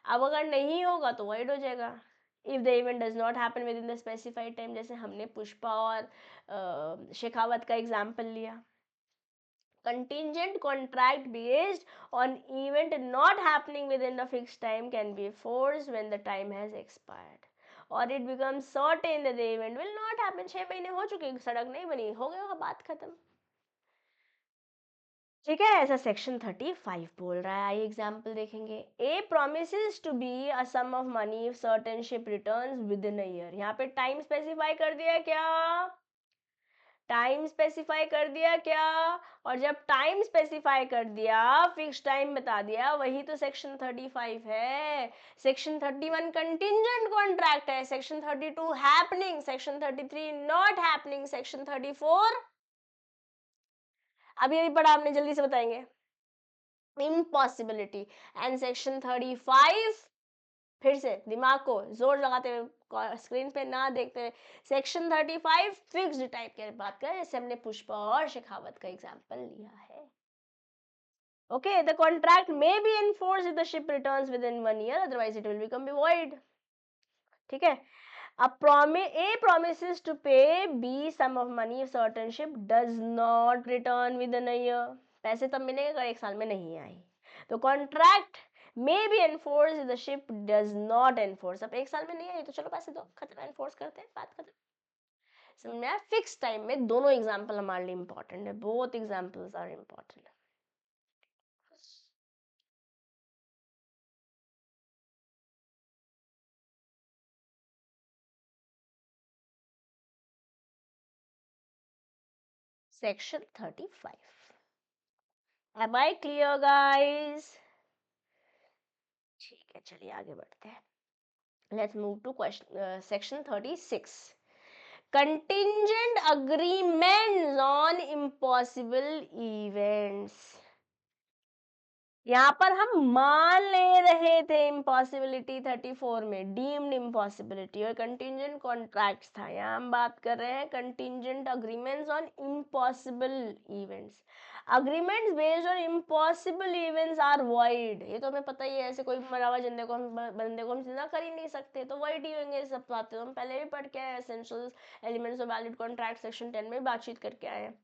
अब अगर नहीं होगा तो वाइड हो जाएगा। If the event does not happen with in the specified time, जैसे हमने पुष्पा और शेखावत का एग्जाम्पल लिया। Contingent contract based on event not happening within a fixed time can be forced when the time has expired or it becomes certain that the event will not happen. 6 महीने हो चुके, सड़क नहीं बनी, हो गया, बात खत्म। ठीक है, ऐसा सेक्शन 35 बोल रहा है। आइए एग्जाम्पल देखेंगे। A promises to B a sum of money if certain ship returns within a year. यहाँ पे टाइम स्पेसिफाई कर दिया क्या? टाइम स्पेसिफाई कर दिया क्या? और जब टाइम स्पेसिफाई कर दिया, फिक्स टाइम बता दिया, वही तो सेक्शन 35 है। सेक्शन 31 कंटिंजेंट कॉन्ट्रैक्ट है, section 32 happening, section 33 not happening, section 34 अभी अभी पढ़ा आपने, जल्दी से बताएंगे, इम्पॉसिबिलिटी, एंड सेक्शन 35 फिर से दिमाग को जोर लगाते हुए, स्क्रीन पे ना देखते हुए, सेक्शन 35 फिक्स्ड टाइप की बात करें, जैसे हमने पुष्पा और शेखावत का एग्जांपल लिया है। Okay, the contract may be enforced if the ship returns with in 1 year, otherwise it will become void. ठीक है, A promises to pay B sum of money if certain ship does not return within a year. पैसे तब मिलेंगे अगर 1 साल में नहीं आई। तो contract may be enforce the ship does not enforce. अब 1 साल में नहीं आई तो चलो पैसे दो, खत्म, एनफोर्स करते हैं, बात खत्म। समझ में आया? फिक्स टाइम में दोनों एग्जाम्पल हमारे लिए इंपॉर्टेंट है, both examples are important. Section 35. Am I clear, guys? ठीक है, चलिए आगे बढ़ते हैं. Let's move to section 36. Contingent agreements on impossible events. यहाँ पर हम मान ले रहे थे इम्पॉसिबिलिटी 34 में, डीम्ड इम्पॉसिबिलिटी, और कंटिंजेंट कॉन्ट्रैक्ट्स था. यहाँ हम बात कर रहे हैं contingent agreements on impossible events. Agreements based on impossible events are void. ये तो हमें पता ही है, ऐसे कोई मरा हुआ बंदे को हम जिंदा कर ही नहीं सकते, तो वॉइड ही होंगे सब बातें. तो हम पहले भी पढ़ के आए, essential elements of valid contract section 10 में बातचीत करके आए हैं.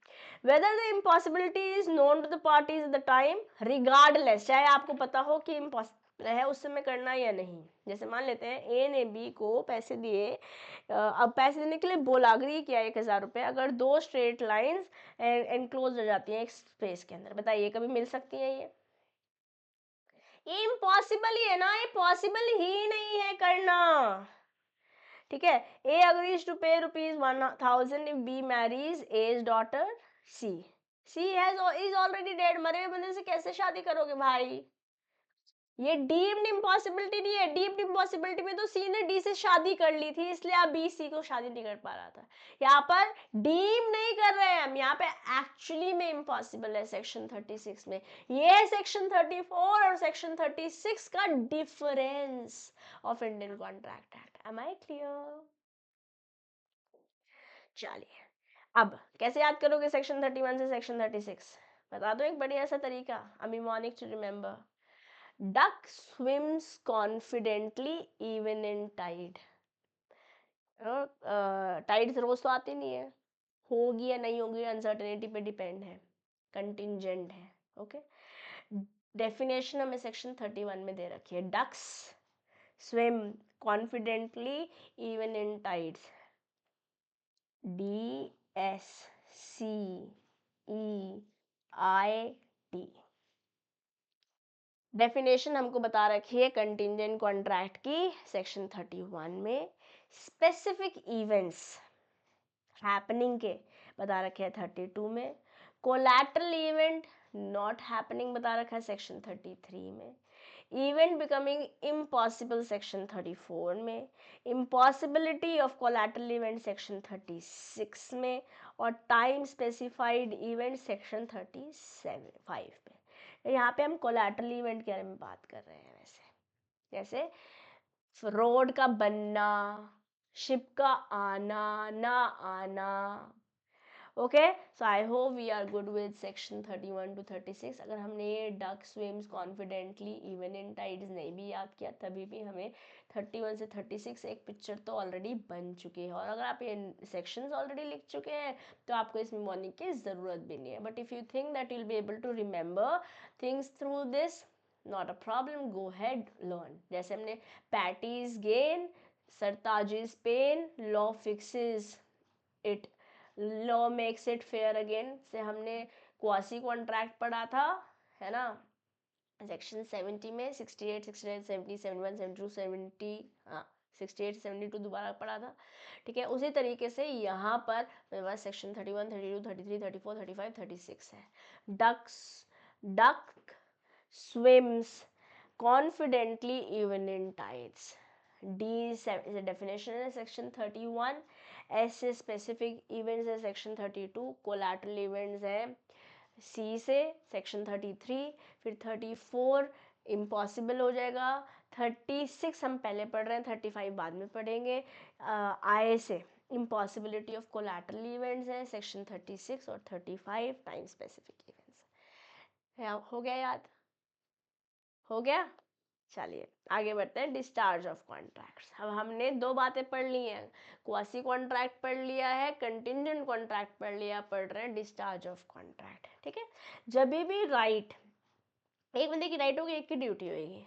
Whether the impossibility is known to the parties at the time, regardless, चाहे आपको पता हो कि इम्पॉसिबल है उस समय करना या नहीं. जैसे मान लेते हैं ए ने बी को पैसे दिए, अब पैसे देने के लिए बोला, अग्री किया 1,000 रुपये. अगर दो स्ट्रेट लाइंस एनक्लोज हो जाती हैं एक स्पेस के अंदर, बताइए कभी मिल सकती हैं ये इम्पॉसिबल ही है ना, ये पॉसिबल ही नहीं है करना. ठीक है, A agrees to pay ₹1,000 if B marries A's daughter C. C is already dead. मरे हुए बंदे से कैसे शादी करोगे भाई? ये डीम्ड इम्पॉसिबिलिटी नहीं है. डीम्ड इम्पॉसिबिलिटी में तो सी ने डी से शादी कर ली थी, इसलिए आप बी सी को शादी नहीं कर पा रहा था. यहाँ पर डीम नहीं कर रहे हैं हम, यहाँ पे एक्चुअली में इम्पॉसिबल है सेक्शन 36 में. ये है सेक्शन 34 और सेक्शन 36 का difference of Indian contract act. Am I clear? चलिए, अब कैसे याद करोगे सेक्शन 31 से सेक्शन 36? बता दो एक बढ़िया सा तरीका, a mnemonic to remember. Duck swims confidently even in tide. Tide रोज तो आती नहीं है, होगी या नहीं होगी अनसर्टेनिटी पे डिपेंड है, कंटिंजेंट है. ओके, डेफिनेशन हमें सेक्शन 31 में दे रखी है. Ducks swim confidently even in tides. DSCEIT. Definition हमको बता रखी है कंटिंजेंट कॉन्ट्रैक्ट की सेक्शन 31 में. स्पेसिफिक इवेंट्स हैपनिंग के बता रखे हैं 32 में. कोलैटरल इवेंट नॉट हैपनिंग बता रखा है सेक्शन 33 में. इवेंट बिकमिंग इम्पॉसिबल सेक्शन 34 में. Impossibility of collateral event section 36 में. और टाइम स्पेसिफाइड इवेंट सेक्शन 35 में. यहाँ पे हम कोलैटरल इवेंट के बारे में बात कर रहे हैं. वैसे जैसे रोड का बनना, शिप का आना ना आना. Okay, so I hope we are good with section 31 to 36. अगर हमने ये duck swims confidently even in tides नहीं भी याद किया, तभी भी हमें 31 से 36 एक पिक्चर तो ऑलरेडी बन चुकी है. और अगर आप ये सेक्शंस ऑलरेडी लिख चुके हैं तो आपको इस mnemonic की ज़रूरत भी नहीं है. But if you think that you'll be able to remember things through this, not a problem, go ahead, learn. जैसे हमने पैटीज gain, सरताजीज pain, law fixes it, law makes it fair again से हमने क्वासी कॉन्ट्रैक्ट पढ़ा था, है ना, section 70 में. 68, 69, 70, 71, 72, 70, हाँ 68, 72 दोबारा पढ़ा था. ठीक है, उसी तरीके से यहाँ पर मेरे पास सेक्शन 31, 32, 33, 34, 35, 36 है. Duck swims confidently even in tides. D is a definition है section 31. S से specific events है section 32. collateral events है C से section 33. फिर 34 impossible हो जाएगा. 36 हम पहले पढ़ रहे हैं, 35 बाद में पढ़ेंगे. I से impossibility of collateral events है section 36 और 35 time specific events. हो गया याद? हो गया? चलिए आगे बढ़ते हैं. Discharge of contracts. अब हमने दो बातें पढ़ ली हैं, क्वासी कॉन्ट्रैक्ट पढ़ लिया है, कंटिंजेंट कॉन्ट्रैक्ट पढ़ लिया, पढ़ रहे हैं डिस्चार्ज ऑफ कॉन्ट्रैक्ट. ठीक है, जब भी राइट, एक बंदे की राइट होगी एक की ड्यूटी होगी.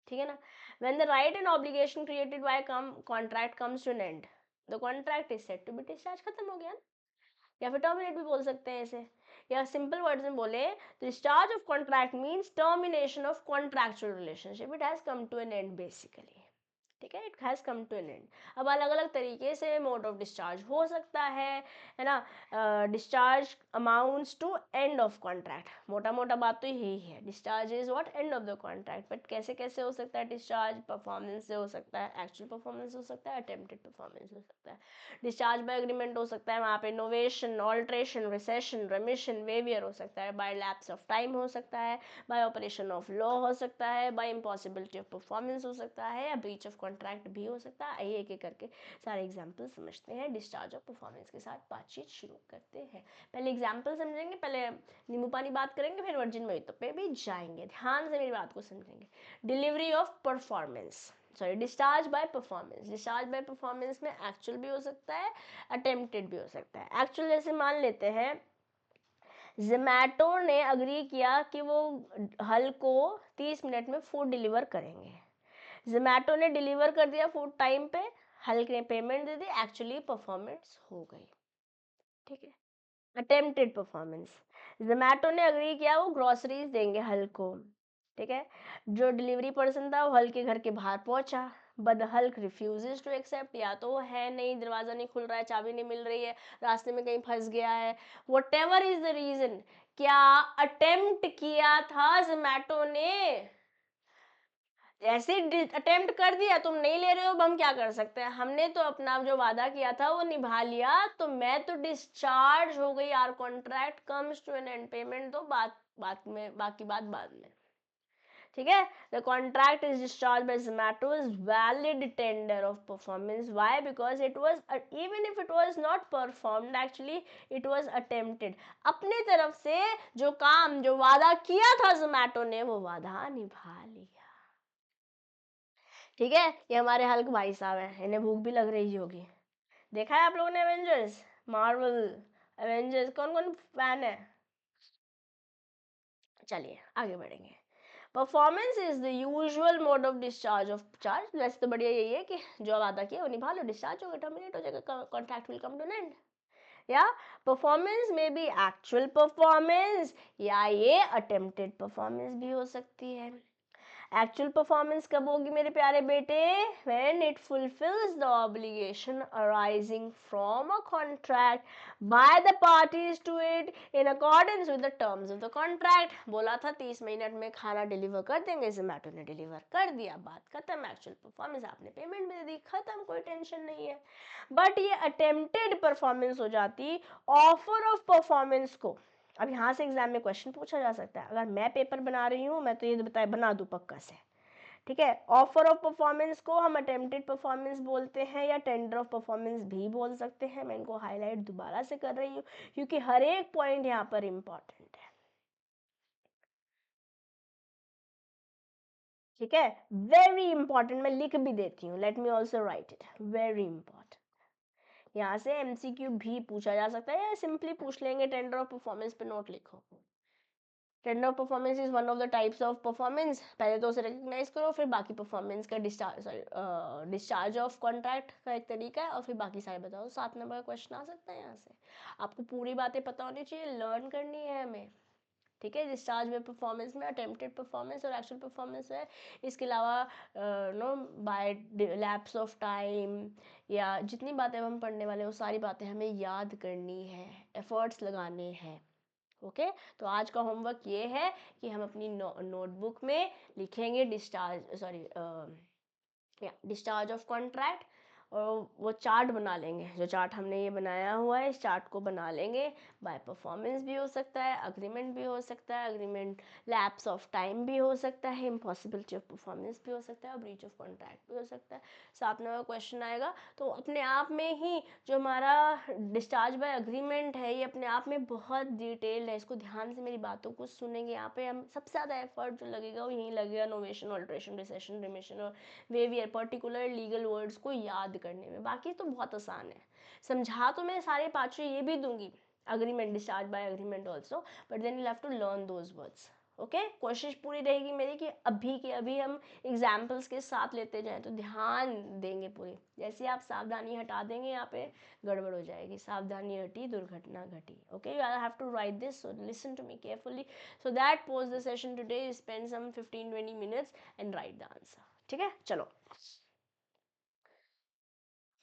ठीक है ना. When the right and obligation created by contract comes to an end, the contract is said to be discharge, खत्म हो गया ना, या फिर टर्मिनेट भी बोल सकते हैं इसे, या सिंपल वर्ड्स में बोले discharge of contract means termination of contractual relationship, it has come to an end basically, ठीक है, it has come to an end. अब अलग अलग तरीके से मोड ऑफ डिस्चार्ज हो सकता है ना, discharge amounts to end of contract, मोटा मोटा बात तो यही है, discharge is what, end of the contract, but कैसे कैसे हो सकता है डिस्चार्ज, परफॉर्मेंस से हो सकता है, एक्चुअल परफॉर्मेंस हो सकता है, अटेम्प्टेड परफॉर्मेंस हो सकता है, डिस्चार्ज बाय एग्रीमेंट हो सकता है, वहाँ पे नोवेशन, ऑल्ट्रेशन, रिसेशन, रेमिशन, वेवियर हो सकता है, बाय लैप्स ऑफ टाइम हो सकता है, बाय ऑपरेशन ऑफ लॉ हो सकता है, बाय इम्पॉसिबिलिटी ऑफ परफॉर्मेंस हो सकता है, या ब्रीच ऑफ कॉन्ट्रैक्ट भी हो सकता है। आइए एक एक करके सारे एग्जाम्पल समझते हैं, डिस्चार्ज ऑफ परफॉर्मेंस के साथ बातचीत शुरू करते हैं। पहले एग्जाम्पल समझेंगे, पहले नींबू पानी बात करेंगे, फिर वर्जिन मोहितो पे भी जाएंगे, ध्यान से मेरी बात को समझेंगे। Delivery of performance, sorry discharge by performance, discharge by performance में एक्चुअल भी हो सकता है, अटेम्प्टेड भी हो सकता है। एक्चुअल जैसे मान लेते हैं जोमैटो ने अग्री किया कि वो हल को 30 मिनट में फूड डिलीवर करेंगे, जोमैटो ने डिलीवर कर दिया फूड टाइम पे, हल ने पेमेंट दे दी, एक्चुअली परफॉर्मेंस हो गई, ठीक है। अटेम्प्टेड परफॉर्मेंस, जोमैटो ने अग्री किया वो ग्रोसरीज देंगे हल को, ठीक है, जो डिलीवरी पर्सन था वो हल के घर के बाहर पहुंचा, but the hulk refuses to accept, या तो वो है नहीं, दरवाजा नहीं खुल रहा है, चाबी नहीं मिल रही है, रास्ते में कहीं फंस गया है, व्हाटएवर इज द रीजन, क्या अटेम्प्ट किया था जोमैटो ने, जैसे अटेम्प्ट कर दिया, तुम नहीं ले रहे हो, अब हम क्या कर सकते हैं, हमने तो अपना जो वादा किया था वो निभा लिया, तो मैं तो डिस्चार्ज हो गई, or contract comes to an end, payment दो, बात बात में, बाकी बात बाद में, ठीक है। The contract is discharge bye Zomato is valid tender of performance, why, because it was, even if it was not performed, actually it was attempted, अपने तरफ से जो काम, जो वादा किया था जोमैटो ने, वो वादा निभा लिया, ठीक है। ये हमारे हल्क भाई साहब हैं, इन्हें भूख भी लग रही होगी, देखा है आप लोगों ने एवेंजर्स, मार्वल एवेंजर्स, कौन कौन फैन है, चलिए आगे बढ़ेंगे। Performance is the usual mode of discharge of charge, वैसे तो बढ़िया यही है कि जो वादा किया वो निभा लो, डिस्चार्ज होगा, टर्मिनेट हो जाएगा, contract will come to an end, या परफॉर्मेंस में भी एक्चुअल परफॉर्मेंस, या ये अटेम्प्टेड परफॉर्मेंस भी हो सकती है। एक्चुअल परफॉर्मेंस कब होगी मेरे प्यारे बेटे, when it fulfills the obligation arising from a contract by the parties to it in accordance with the terms of the contract, बोला था 30 मिनट में खाना डिलीवर कर देंगे, जोमैटो ने डिलीवर कर दिया, बात खत्म, एक्चुअल परफॉर्मेंस, आपने पेमेंट भी दे दी, खत्म, कोई टेंशन नहीं है। बट ये अटेम्प्टेड परफॉर्मेंस हो जाती ऑफर ऑफ परफॉर्मेंस को। अब यहाँ से एग्जाम में क्वेश्चन पूछा जा सकता है, अगर मैं पेपर बना रही हूँ, मैं तो ये बताए बना दूँ पक्का से, ठीक है। ऑफर ऑफ परफॉर्मेंस को हम अटेम्प्टेड परफॉर्मेंस बोलते हैं, या टेंडर ऑफ परफॉर्मेंस भी बोल सकते हैं, मैं इनको हाईलाइट दोबारा से कर रही हूँ क्योंकि हर एक पॉइंट यहाँ पर इंपॉर्टेंट है, ठीक है, वेरी इंपॉर्टेंट, मैं लिख भी देती हूँ, let me also right it, very important. यहाँ से एमसीक्यू भी पूछा जा सकता है, या सिंपली पूछ लेंगे टेंडर ऑफ परफॉर्मेंस पे नोट लिखो, tender of performance is one of the types of performance, पहले तो उसे रिकग्नाइज करो, फिर बाकी परफॉर्मेंस का discharge, sorry discharge of contract का एक तरीका है, और फिर बाकी सारे बताओ, 7 नंबर का क्वेश्चन आ सकता है यहाँ से, आपको पूरी बातें पता होनी चाहिए, लर्न करनी है हमें, ठीक है। डिस्चार्ज में परफॉर्मेंस में अटेम्प्टेड परफॉर्मेंस और एक्चुअल परफॉर्मेंस है, इसके अलावा no by lapse of time, या जितनी बातें हम पढ़ने वाले हैं वो सारी बातें हमें याद करनी है, एफर्ट्स लगाने हैं, ओके। तो आज का होमवर्क ये है कि हम अपनी नोटबुक में लिखेंगे discharge, sorry discharge of contract, और वो चार्ट बना लेंगे, जो चार्ट हमने ये बनाया हुआ है, इस चार्ट को बना लेंगे, बाय परफॉर्मेंस भी हो सकता है, अग्रीमेंट भी हो सकता है, अग्रीमेंट लैप्स ऑफ टाइम भी हो सकता है, इम्पॉसिबिलिटी ऑफ परफॉर्मेंस भी हो सकता है, और ब्रीच ऑफ कॉन्ट्रैक्ट भी हो सकता है। 7 नंबर क्वेश्चन आएगा, तो अपने आप में ही जो हमारा डिस्चार्ज बाय अग्रीमेंट है, ये अपने आप में बहुत डिटेल्ड है, इसको ध्यान से मेरी बातों को सुनेंगे, यहाँ पे हम सबसे ज़्यादा एफर्ट जो लगेगा वो यहीं लगेगा, नोवेशन, ऑल्ट्रेशन, रिसेशन, रिमिशन और वेवियर, पर्टिकुलर लीगल वर्ड्स को याद करने में, बाकी तो बहुत आसान है, समझा तो मैं सारे पांचों ये भी दूंगी, agreement, discharge by agreement also, but then you have to learn those words, okay कोशिश पूरी रहेगी मेरी कि अभी के अभी हम एग्जाम्पल्स के साथ लेते जाएं, तो ध्यान देंगे पूरी। जैसे आप सावधानी हटा देंगे यहाँ पे गड़बड़ हो जाएगी। सावधानी हटी दुर्घटना घटी। Okay you have to write this, so listen to me carefully, so that pause the session today, spend some 15-20 minutes and write the answer. ठीक है, चलो।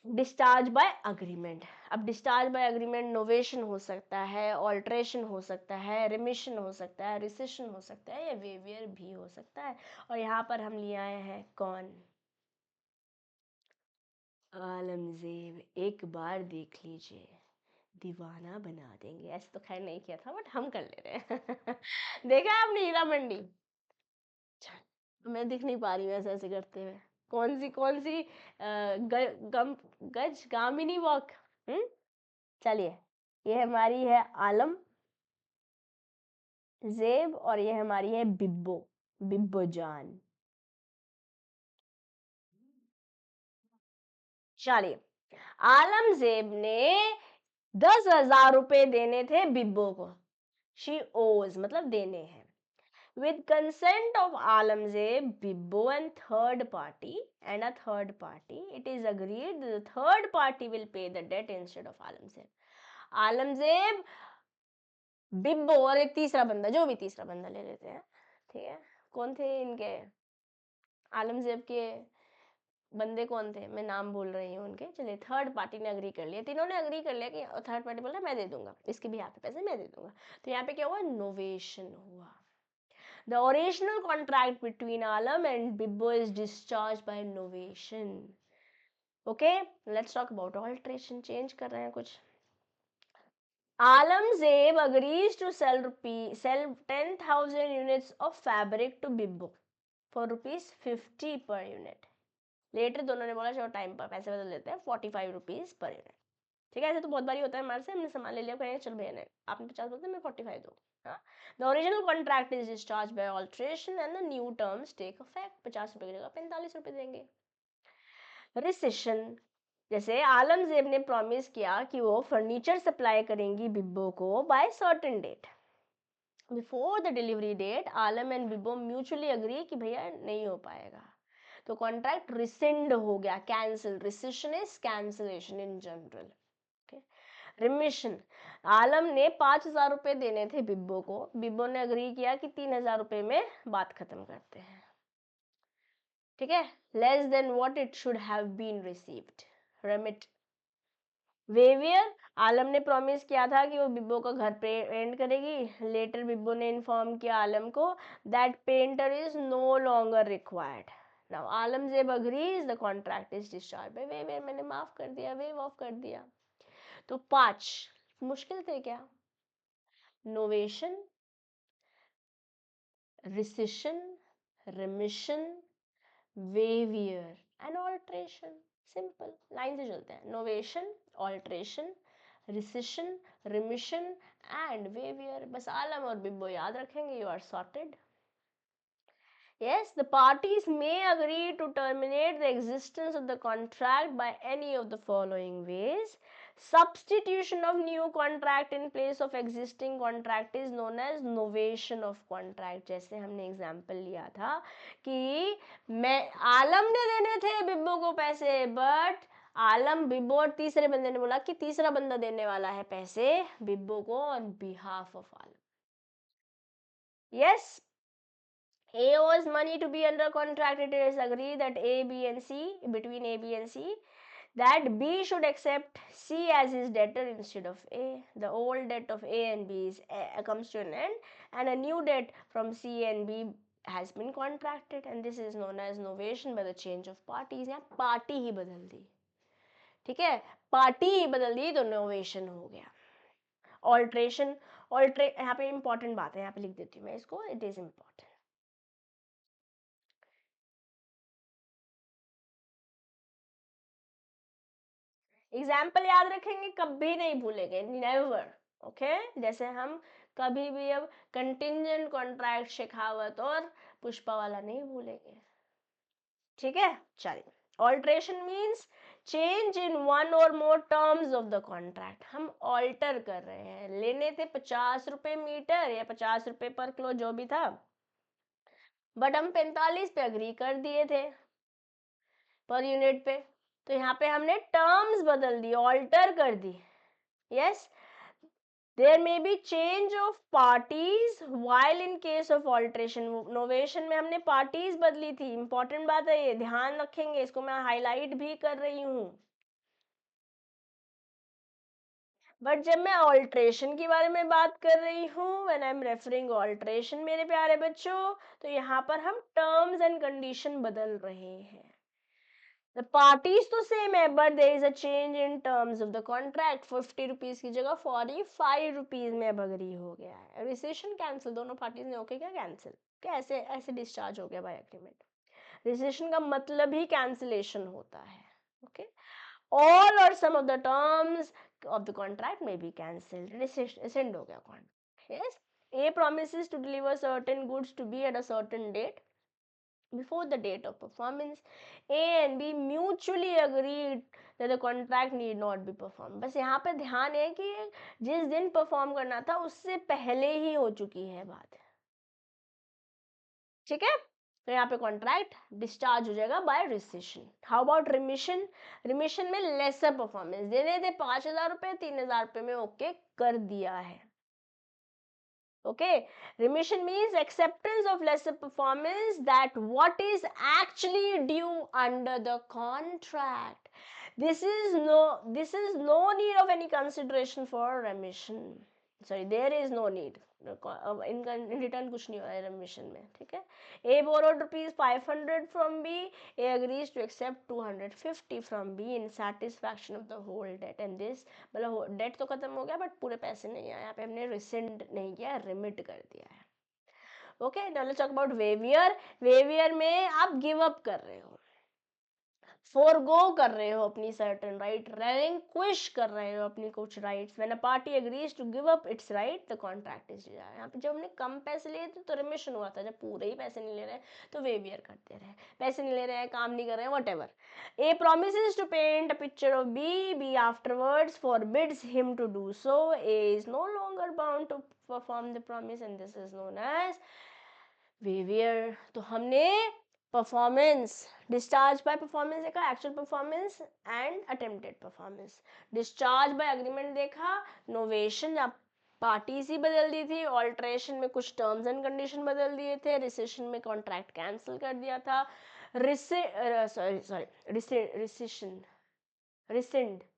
Discharge by agreement. अब डिस्चार्ज बाय अग्रीमेंट नोवेशन हो सकता है, alteration हो सकता है, रिमिशन हो सकता है, रिसेशन हो सकता है, या वेवियर भी हो सकता है। और यहाँ पर हम लिए आए हैं कौन? आलमजेब। एक बार देख लीजिए, दीवाना बना देंगे। ऐसे तो खैर नहीं किया था, बट हम कर ले रहे हैं। देखा है आपने हीरा मंडी? मैं दिख नहीं पा रही हूँ ऐसे ऐसे करते हुए। कौन सी गज गामिनी वॉक। चलिए, ये हमारी है आलम जेब, और ये हमारी है बिब्बो, बिब्बो जान। चलिए, आलम जेब ने 10,000 रुपए देने थे बिब्बो को। शी ओज मतलब देने हैं। With consent of Alamzeb, Bibbo and third party, it is agreed the third party will pay the debt instead of Alamzeb. Alamzeb, Bibbo और एक तीसरा बंदा, जो भी तीसरा बंदा ले लेते हैं, ठीक है। कौन थे इनके आलमजेब के बंदे? कौन थे, मैं नाम भूल रही हूँ उनके। चलिए, थर्ड पार्टी ने अग्री कर लिया, तीनों ने अग्री कर लिया कि थर्ड पार्टी बोल रहा है मैं दे दूंगा, इसके भी यहाँ पे पैसे मैं दे दूंगा। तो यहाँ पे क्या हुआ? नोवेशन हुआ। The original contract between Alam and Bibbo is discharged by novation. Okay, let's talk about alteration. Change कर रहे हैं कुछ। Alamzeb agrees to sell 10,000 units of fabric to Bibbo for rupees 50 per unit. Later दोनों ने बोला चलो time पर पैसे बदल देते हैं, 45 रुपीज पर यूनिट। ठीक है, ऐसे तो बहुत बारी होता है हमारे से, हमने सामान ले लिया, कहेंगे चल भैया ने आपने 50 बोलते मैं 45 दूँ। The original contract is discharged by alteration and the new terms take effect. 50 रुपए की जगह 45 रुपए देंगे। रिसेशन, जैसे आलमजेब ने प्रॉमिस किया कि वो फर्नीचर सप्लाई करेंगी बिब्बो को by certain date. Before the delivery date Alam and Bibbo mutually agree कि भैया नहीं हो पाएगा, तो कॉन्ट्रैक्ट रिसेंड हो गया, cancel. Rescission is cancellation in general. Remission, Alam ने 5,000 रुपए देने थे बिब्बो को, बिब्बो ने अग्री किया कि 3,000 रुपए में बात खत्म करते हैं। ठीक है, less than what it should have been received, remit. Waiver, Alam ने प्रॉमिस किया था कि वो बिब्बो का घर पेंट करेगी। लेटर बिब्बो ने इन्फॉर्म किया आलम को that painter is no longer required. Now Alam जेब agrees, the contract is discharge by waiver. मैंने माफ कर दिया, वेव ऑफ कर दिया। तो 5 मुश्किल थे क्या? Novation, rescission, remission, waiver and alteration. Simple line से चलते हैं। Novation, alteration, rescission, remission and waiver. बस आलम और बिब्बो याद रखेंगे, you are sorted. Yes, the parties may agree to terminate the existence of the contract by any of the following ways. Substitution of new contract in place of existing contract is known as novation of contract. जैसे हमने example लिया था कि मैं आलम ने देने थे बिब्बो को पैसे, बट आलम, बिब्बो और तीसरे बंदे ने बोला कि तीसरा बंदा देने वाला है पैसे बिब्बो को on behalf of Alam. Yes, A owes money to be under contract. It is agreed that A, B and C, between A, B and C, that B should accept C as his debtor instead of A. The old debt of A and B comes to an end, and a new debt from C and B has been contracted, and this is known as novation by the change of parties. यहाँ party ही बदल दी, ठीक है, party ही बदल दी तो novation हो गया। Alteration, यहाँ पे इंपॉर्टेंट बात है, यहाँ पे लिख देती हूँ मैं इसको, इट इज इम्पॉर्टेंट। एग्जाम्पल याद रखेंगे, कभी नहीं भूलेंगे, नेवर। ओके, जैसे हम कभी भी अब कंटिंजेंट कॉन्ट्रैक्ट, शेखावत और पुष्पा वाला नहीं भूलेंगे। ठीक है, चलिए। Alteration means change in one और more terms of the contract, हम ऑल्टर कर रहे हैं, लेने थे 50 रुपए मीटर या 50 रुपए पर किलो जो भी था, बट हम 45 पे अग्री कर दिए थे पर यूनिट पे, तो यहाँ पे हमने टर्म्स बदल दी, ऑल्टर कर दी. Yes, there may be change of parties while in case of alteration. Novation में हमने पार्टीज बदली थी, इंपॉर्टेंट बात है ये, ध्यान रखेंगे, इसको मैं हाईलाइट भी कर रही हूँ. बट जब मैं ऑल्ट्रेशन के बारे में बात कर रही हूँ, when I am referring alteration मेरे प्यारे बच्चों, तो यहाँ पर हम टर्म्स एंड कंडीशन बदल रहे हैं. The parties तो सेम है, but there is a change in terms of the contract. 50 rupees की जगह 45 रुपीज में अब अग्री हो गया है. रिसेशन कैंसिल, दोनों पार्टीज ने ओके क्या कैंसिल, कैसे ऐसे डिस्चार्ज हो गया बाय एग्रीमेंट. रिसेशन का मतलब ही कैंसिलेशन होता है. Okay, all or some of the terms of the contract may be cancelled. Rescind हो गया contract. Yes, A promises to deliver certain goods to B at a certain date. Before the date of performance, A and B mutually agreed that the contract need not be performed. बस यहाँ पे ध्यान है कि जिस दिन perform करना था उससे पहले ही हो चुकी है बात. ठीक है, तो यहाँ पे कॉन्ट्रैक्ट डिस्चार्ज हो जाएगा by rescission. How about remission. Remission में लेसर परफॉर्मेंस, देने थे 5,000 रुपए, 3,000 रुपए में ओके कर दिया है. Okay, remission means acceptance of lesser performance that what is actually due under the contract. This is no need of any consideration for remission. Sorry, there is no need. In return कुछ नहीं हो रहा है remission में. ठीक है, A borrowed rupees 500 from B. A agrees to accept 250 from B in satisfaction of the whole debt. And this मतलब date तो खत्म हो गया बट पूरे पैसे नहीं आए, यहाँ पे हमने रिसेंड नहीं किया, रिमिट कर दिया है. Okay, now let's talk about waiver. Waiver में आप गिव अप कर रहे हो, फोरगो कर रहे हो अपनी सर्टेन राइट, रेलिंक्विश कर रहे हो अपनी कुछ rights. When a party agrees to give up its right the contract is desire. यहाँ पे जब हमने कम पैसे लिए थे तो रिमिशन हुआ था, जब पूरे ही पैसे नहीं ले रहे तो वेवियर करते रहे. पैसे नहीं ले रहे हैं, काम नहीं कर रहे हैं, whatever. A promises to paint a picture of B. B afterwards forbids him to do so. A is no longer bound to perform the promise and this is known as waiver. तो हमने performance, discharge by performance देखा, actual performance and attempted performance. Discharge by agreement देखा, novation आप parties ही बदल दी थी, alteration में कुछ terms and condition बदल दिए थे, रिसेशन में कॉन्ट्रैक्ट कैंसिल कर दिया था, रिसेंड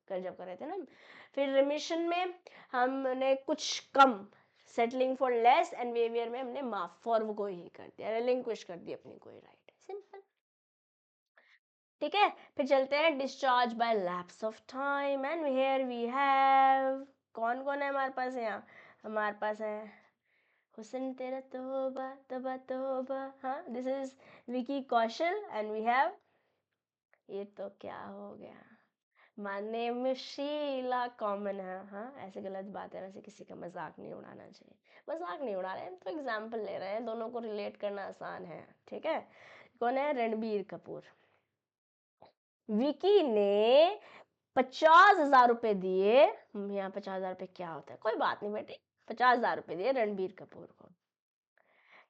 कर जब कर रहे थे ना. फिर रिमिशन में हमने कुछ कम, settling for less, and waiver में हमने माफ फॉर को ही कर दिया, रिलिंक्विश कर दी अपनी कोई राइट. सिंपल. ठीक है, फिर चलते हैं discharge by lapse of time. And here we have, कौन कौन है हमारे पास यहाँ, हमारे पास है हुसन तेरा तोबा तोबा तोबा. हाँ, this is Vicky Kaushal and we have, ये तो क्या हो गया, माने में शीला कॉमन है. हाँ, ऐसे गलत बात है, वैसे किसी का मजाक नहीं उड़ाना चाहिए. मजाक नहीं उड़ा रहे हैं, तो एग्जाम्पल ले रहे हैं, दोनों को रिलेट करना आसान है. ठीक है, कौन है, रणबीर कपूर. विकी ने 50,000 रुपए दिए, यहाँ 50,000 रुपए क्या होता है, कोई बात नहीं बेटे, 50,000 रुपए दिए रणबीर कपूर को.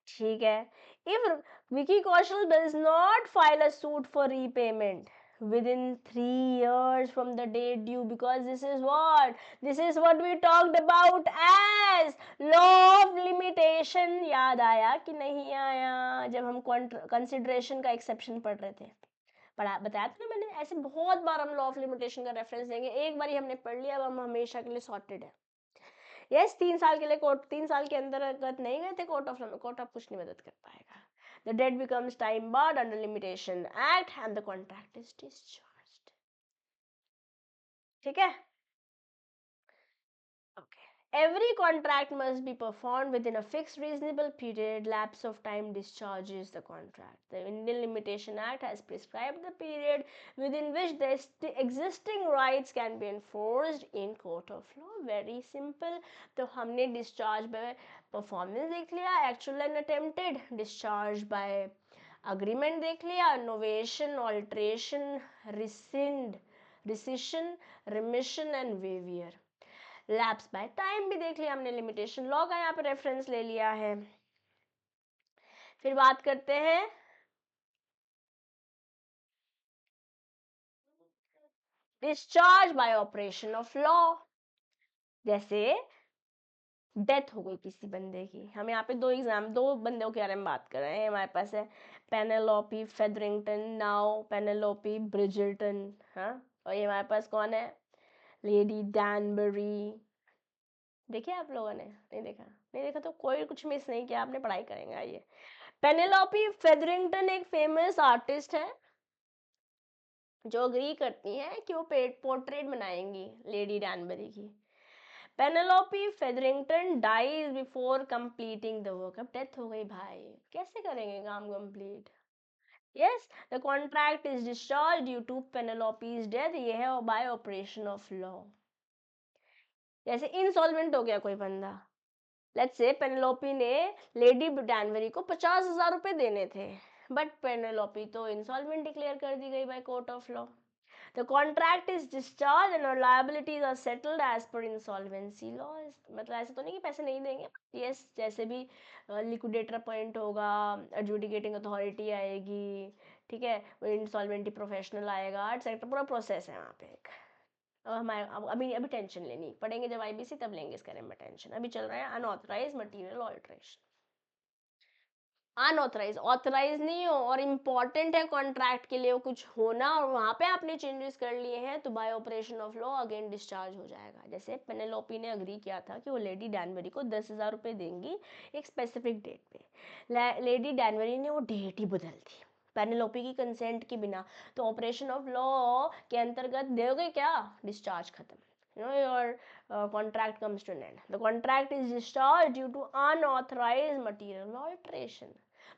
ठीक है, if Vicky Kaushal does not file a suit for repayment within 3 years from the date due, because this is what we talked about as law of limitation. याद आया कि नहीं आया जब हम कंसिडरेशन का एक्सेप्शन पढ़ रहे थे, बताया था ना मैंने, ऐसे बहुत बार हम लॉ ऑफ लिमिटेशन का रेफरेंस देंगे. एक बार हमने पढ़ लिया, अब हम हमेशा के लिए सॉर्टेड है. यस, 3 साल के लिए कोर्ट, 3 साल के अंदर अगर नहीं गए थे कोर्ट ऑफ कुछ नहीं मदद कर पाएगा. The debt becomes time barred under Limitation Act and the contract is discharged. ठीक है, okay. Every contract must be performed within a fixed reasonable period. Lapse of time discharges the contract. The Indian Limitation Act has prescribed the period within which the existing rights can be enforced in court of law. Very simple. तो हमने discharge by performance देख लिया, actual and attempted. Discharge by agreement देख लिया, novation, alteration, rescind, rescission, remission and waiver. Lapse by time भी देख लिया हमने, लिमिटेशन लॉ का यहाँ पे रेफरेंस ले लिया है। फिर बात करते हैं discharge bye operation of law. जैसे डेथ हो गई किसी बंदे की, हम यहाँ पे दो बंदों के बारे में बात कर रहे हैं। हमारे पास है पेनेलोपी फेदरिंगटन, नाउ पेनेलोपी ब्रिजर्टन, हाँ, और ये हमारे पास कौन है, लेडी डैनबरी। देखिए आप लोगों ने, नहीं देखा? नहीं देखा तो कोई कुछ मिस नहीं किया, आपने पढ़ाई करेंगे। आइए, पेनेलोपी फेदरिंगटन एक फेमस आर्टिस्ट है जो अग्री करती हैं कि वो पोर्ट्रेट बनाएंगी लेडी डैनबरी की। Penelope Featherington dies before completing the work. अब डेथ हो गई भाई, कैसे करेंगे काम complete? Yes, the contract is discharge due to Penelope's death. ये है बाय ऑपरेशन ऑफ लॉ। जैसे इंसॉल्वेंट हो गया कोई बंदा, लेट्स से पेनेलोपी ने लेडी डैनबरी को 50,000 रुपए देने थे, बट पेनेलोपी तो इंसॉल्वेंट डिक्लेयर कर दी गई by court of law. The contract is discharged and our liabilities are settled as per insolvency laws. मतलब ऐसा तो नहीं कि पैसे नहीं देंगे, yes, जैसे भी लिक्विडेटर अपॉइंट होगा, एडजुडिकेटिंग अथॉरिटी आएगी, ठीक है, इंसॉल्वेंटी प्रोफेशनल आएगा, एक्सेट्रा, पूरा प्रोसेस है वहाँ पे एक। अब हमारे अभी अभी टेंशन लेनी पड़ेंगे, जब आईबीसी तब लेंगे इसके बारे में टेंशन। अभी चल रहा है unauthorise material alteration. Unauthorise, authorise नहीं हो और इम्पॉर्टेंट है कॉन्ट्रैक्ट के लिए वो कुछ होना, और वहां पे आपने चेंजेस कर लिए हैं तो bye operation of law again discharge हो जाएगा। जैसे पेनेलोपी ने अग्री किया था कि वो लेडी डैनबरी को 10,000 रुपये देंगी एक स्पेसिफिक डेट पे, लेडी डैनबरी ने वो डेट ही बदल दी पेनेलोपी की कंसेंट के बिना, तो ऑपरेशन ऑफ लॉ के अंतर्गत दोगे क्या, डिस्चार्ज खत्म, your contract comes to an end. The contract is discharged due to unauthorized material alteration.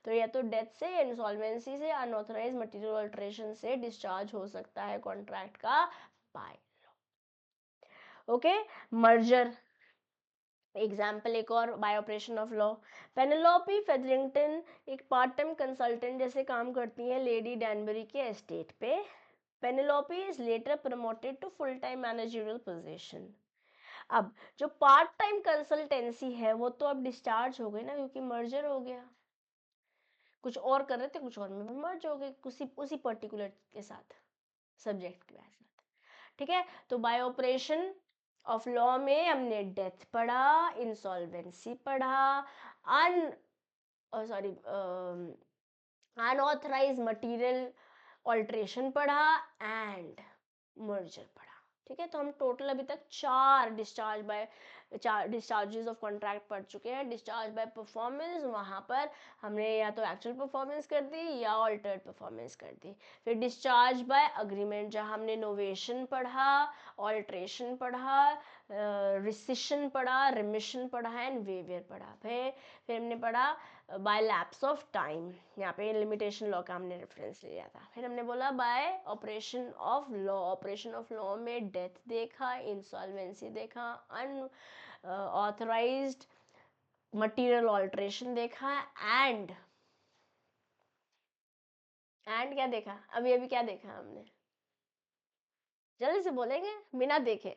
तो या तो डेथ से, इंसॉल्वेंसी से, अनऑथराइज मटेरियल अल्ट्रेशन से डिस्चार्ज हो सकता है कॉन्ट्रैक्ट का by law. Okay, merger example एक और by operation of law. Penelope Featherington एक पार्ट टाइम कंसल्टेंट जैसे काम करती हैं लेडी डैनबरी के एस्टेट पे। Penelope is later promoted to full time managerial position. अब जो पार्ट टाइम कंसल्टेंसी है वो तो अब डिस्चार्ज हो गई ना, क्योंकि मर्जर हो गया, कुछ और कर रहे थे, कुछ और में मर्ज हो गए उसी पर्टिकुलर के साथ, सब्जेक्ट के साथ, ठीक है। तो बाय ऑपरेशन ऑफ लॉ में हमने डेथ पढ़ा, इंसॉल्वेंसी पढ़ा, अन सॉरी अनऑथराइज मटेरियल ऑल्ट्रेशन पढ़ा एंड मर्जर पढ़ा, ठीक है। तो हम टोटल अभी तक चार डिस्चार्जेस ऑफ कॉन्ट्रैक्ट पढ़ चुके हैं। डिस्चार्ज बाय परफॉर्मेंस, वहाँ पर हमने या तो एक्चुअल परफॉर्मेंस कर दी या ऑल्टर्ड परफॉर्मेंस कर दी। फिर डिस्चार्ज बाय अग्रीमेंट, जहाँ हमने नोवेशन पढ़ा, ऑल्ट्रेशन पढ़ा, रिसिशन पढ़ा, रिमिशन पढ़ा एंड वेवियर पढ़ा। फिर हमने पढ़ा बाय लैप्स ऑफ टाइम, यहाँ पे लिमिटेशन लॉ का हमने रेफरेंस लिया था। फिर हमने बोला bye operation of law, operation of law में डेथ देखा, इंसॉल्वेंसी देखा, अनऑथराइज्ड मटेरियल ऑल्ट्रेशन देखा एंड क्या देखा, अभी क्या देखा हमने, जल्दी से बोलेंगे बिना देखे,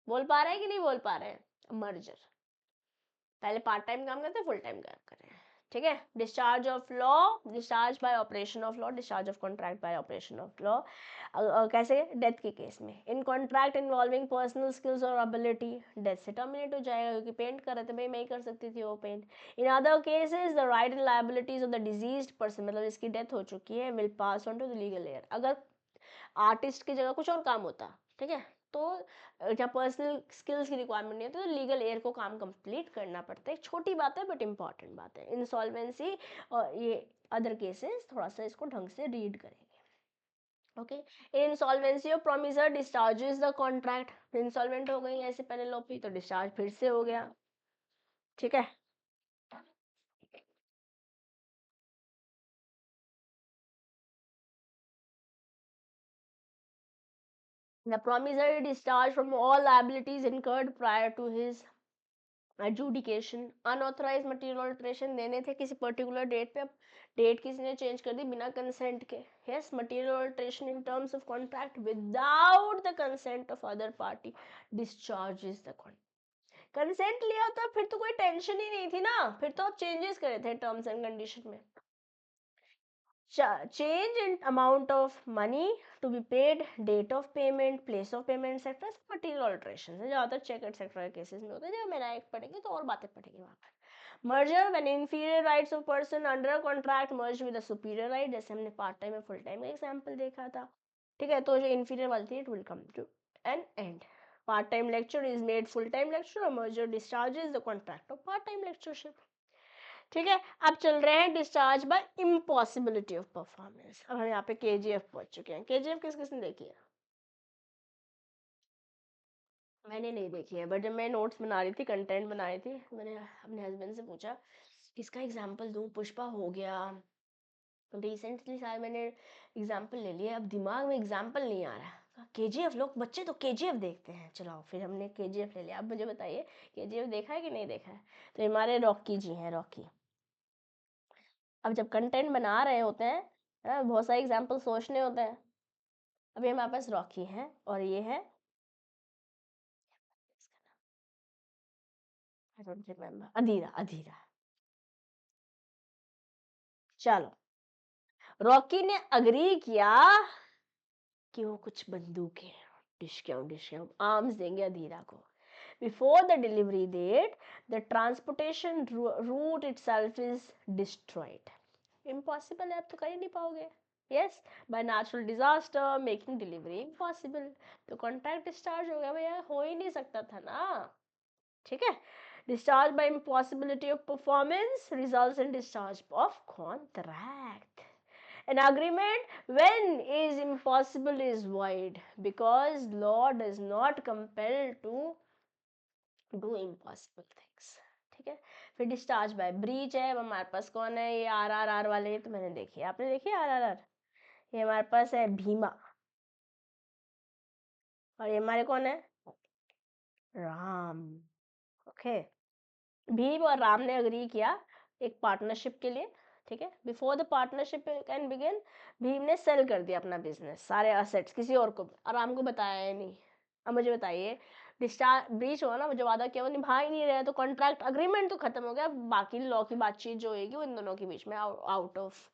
बोल पा रहे हैं कि नहीं बोल पा रहे हैं? मर्जर, पहले पार्ट टाइम काम करते हैं, फुल टाइम काम कर रहे हैं, ठीक है। Discharge of law, discharge by operation of law, discharge of contract by operation of law. कैसे, डेथ के केस में, इन कॉन्ट्रैक्ट इन्वॉल्विंग पर्सनल स्किल्स और एबिलिटी, डेथ से टर्मिनेट हो जाएगा, क्योंकि पेंट कर रहे थे भाई, मैं ही कर सकती थी वो paint. In other cases the right and liabilities of the deceased person, मतलब जिसकी डेथ हो चुकी है, will pass on to the legal heir. अगर आर्टिस्ट की जगह कुछ और काम होता, ठीक है, तो जहाँ पर्सनल स्किल्स की रिक्वायरमेंट नहीं होती तो लीगल एयर को काम कंप्लीट करना पड़ता है। एक छोटी बात है बट इंपॉर्टेंट बात है। इंसॉल्वेंसी और ये अदर केसेस थोड़ा सा इसको ढंग से रीड करेंगे। Okay, insolvency of promisor discharges the contract. Insolvent हो गई ऐसे पेनेलोपी, तो डिस्चार्ज फिर से हो गया, ठीक है। The promissory discharge from all liabilities incurred prior to his adjudication, unauthorise material alteration देने थे किसी पर्टिकुलर डेट पे, अब डेट किसी ने चेंज कर दी बिना कंसेंट के. Yes, material alteration in terms of contract without the consent of other party discharges the contract. Consent लिया होता फिर तो कोई टेंशन ही नहीं थी ना, फिर तो आप चेंजेस करे थे टर्म्स एंड कंडीशन में. Change in amount of money to be paid, date of payment, place of payment, etc. material alterations है, ज़्यादातर चेक एक्सेट्रा के केसेस में होता है. जब मेरा एक पढ़ेंगे तो और बातें पढ़ेंगे वहाँ पर. merger when inferior rights of person under a contract merge with a superior right, जैसे हमने पार्ट टाइम और फुल टाइम का एग्जांपल देखा था. ठीक है, तो जो inferior वाली थी, it will come to an end. part time lecture is made full time lecture or merger discharges the contract of part time lectureship. ठीक है, अब चल रहे हैं discharge bye impossibility of performance. अब हम यहाँ पे केजीएफ पहुंच चुके हैं. केजीएफ किस किसने देखी है? मैंने नहीं देखी है, बट जब मैं नोट्स बना रही थी, कंटेंट बना रही थी, मैंने अपने हस्बैंड से पूछा किसका एग्जाम्पल दूं. पुष्पा हो गया, रिसेंटली शायद मैंने एग्जाम्पल ले लिया, अब दिमाग में एग्जाम्पल नहीं आ रहा. केजीएफ, लोग बच्चे तो केजीएफ देखते हैं. चलो फिर हमने केजीएफ ले लिया. अब मुझे बताइए केजीएफ देखा है कि नहीं देखा है? तो हमारे रॉकी जी हैं, रॉकी. अब जब कंटेंट बना रहे होते हैं, बहुत सारे एग्जाम्पल सोचने होते हैं. अभी हमारे पास रॉकी है और ये है, आई डोंट रिमेम्बर, अधीरा. अधीरा. चलो, रॉकी ने अग्री किया कि वो कुछ बंदूकें डिस्काउंट आर्म्स देंगे अधीरा को. Before the delivery date the transportation route itself is destroyed. Impossible है, आप तो कर ही नहीं पाओगे. Yes, by natural disaster making delivery impossible. तो कॉन्ट्रैक्ट डिस्चार्ज हो गया भैया, हो ही नहीं सकता था ना. ठीक है, discharge by impossibility of performance results in discharge of contract. An agreement when is impossible is void because law does not compel to do impossible things. ठीक है, फिर डिस्चार्ज बाय ब्रीच है. अब हमारे पास कौन है? ये RRR वाले, तो मैंने देखी, आपने देखी RRR? ये हमारे पास है भीमा, और ये हमारे कौन है? राम. ओके, भीम और राम ने अग्री किया एक पार्टनरशिप के लिए. ठीक है, before the partnership can begin Bhim ने सेल कर दिया अपना बिजनेस, सारे असेट्स किसी और को, और राम को बताया ही नहीं. अब मुझे बताइए, डिस्चार्ज ब्रीच हुआ ना, जो वादा किया वो निभा ही नहीं रहे, तो कॉन्ट्रैक्ट अग्रीमेंट तो खत्म हो गया. बाकी लॉ की बातचीत जो होगी वो इन दोनों के बीच में out of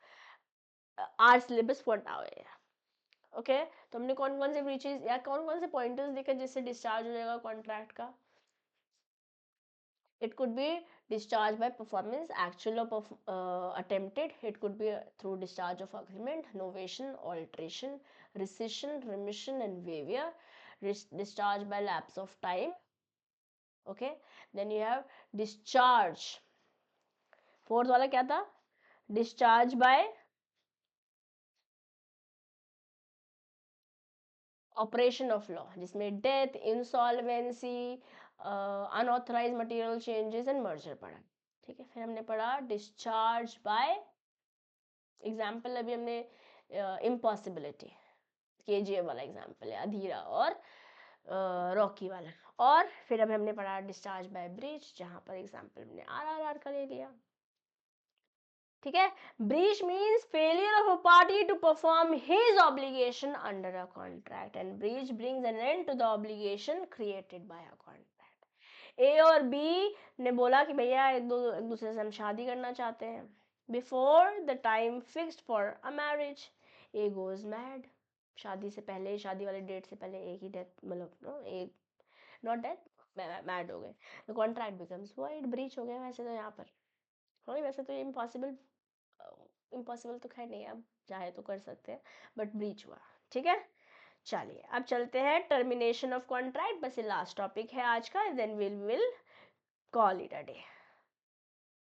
our syllabus for now है. ओके, तो हमने कौन कौन से ब्रीचेस या कौन कौन से पॉइंटर्स देखे जिससे डिस्चार्ज हो जाएगा कॉन्ट्रैक्ट का? It could be discharge by performance, actual or attempted. It could be through discharge of agreement, novation, alteration, rescission, remission, and waiver. Discharge by lapse of time. Okay, then you have discharge. Fourth वाला क्या था? Discharge by operation of law, जिसमें death, insolvency, unauthorise material changes and merger पढ़ा. ठीक है, फिर हमने पढ़ा डिस्चार्ज बाय एग्जाम्पल. अभी हमने इम्पॉसिबिलिटी, केजीएफ वाला एग्जाम्पल है, अधीरा और रॉकी वाला. और फिर अभी हमने पढ़ा डिस्चार्ज बाय ब्रीच, जहां पर एग्जाम्पल हमने RRR का ले लिया. ठीक है, breach means failure of a party to perform his obligation under a contract, and breach brings an end to the obligation created by a contract. A और B ने बोला कि भैया एक दूसरे से हम शादी करना चाहते हैं. Before the time fixed for a marriage, A goes mad. शादी से पहले, शादी वाले डेट से पहले एक ही डेथ, मतलब एक नॉट डेथ, मैड हो गए. The contract becomes void, breach हो गया. वैसे तो यहाँ पर हाँ, वैसे तो ये इम्पॉसिबल तो खैर नहीं, अब चाहे तो कर सकते हैं, बट ब्रीच हुआ. ठीक है, चलिए अब चलते हैं टर्मिनेशन ऑफ कॉन्ट्रैक्ट. बस ये लास्ट टॉपिक है आज का, then will call it a day.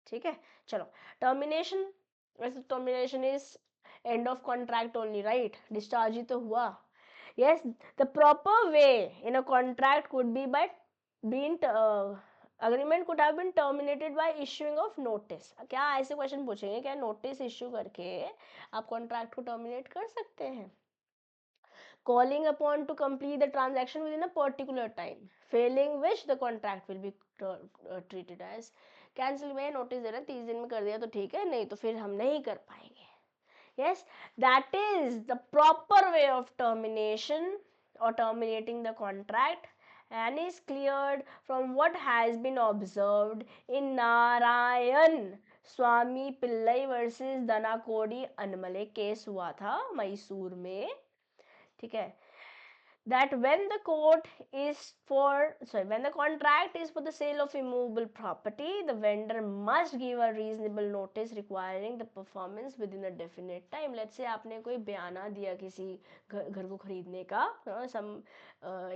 ठीक है, चलो. टर्मिनेशन, वैसे termination is end of contract only, right? Discharge ही तो हुआ. yes, the proper way in a contract could be by being agreement could have been terminated by issuing of notice. क्या ऐसे question पूछेंगे, क्या नोटिस इश्यू करके आप contract को टर्मिनेट कर सकते हैं? calling upon to complete the transaction within a particular time, failing which the contract will be treated as cancel में नोटिस दे रहे हैं 30 दिन में कर दिया तो ठीक है, नहीं तो फिर हम नहीं कर पाएंगे. Yes, that is the proper way of termination or terminating the contract and is cleared from what has been observed in Narayan Swami Pillai versus Danakodi Anmale case हुआ था मैसूर में. ठीक है, that when the contract is for the sale of immovable property, the vendor must give a reasonable notice requiring the performance within a definite time. Let's say आपने कोई बयाना दिया किसी घर को खरीदने का, some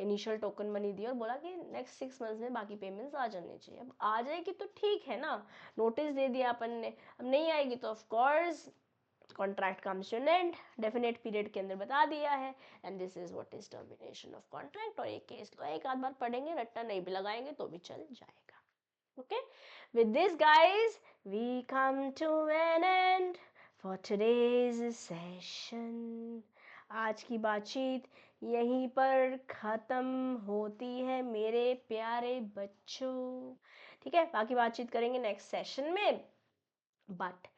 initial token money दी और बोला कि next 6 months में बाकी payments आ जानी चाहिए. अब आ जाएगी तो ठीक है ना, नोटिस दे दिया अपन ने. अब नहीं आएगी तो of course contract comes to an end, definite period के अंदर बता दिया है, and this is what is termination of contract. और एक केस तो एक आध बार पढ़ेंगे, रट्टा नहीं भी लगाएंगे तो भी चल जाएगा. Okay, with this guys we come to an end for today's session. आज की बातचीत यहीं पर खत्म होती है मेरे प्यारे बच्चों. ठीक है, बाकी बातचीत करेंगे नेक्स्ट सेशन में. But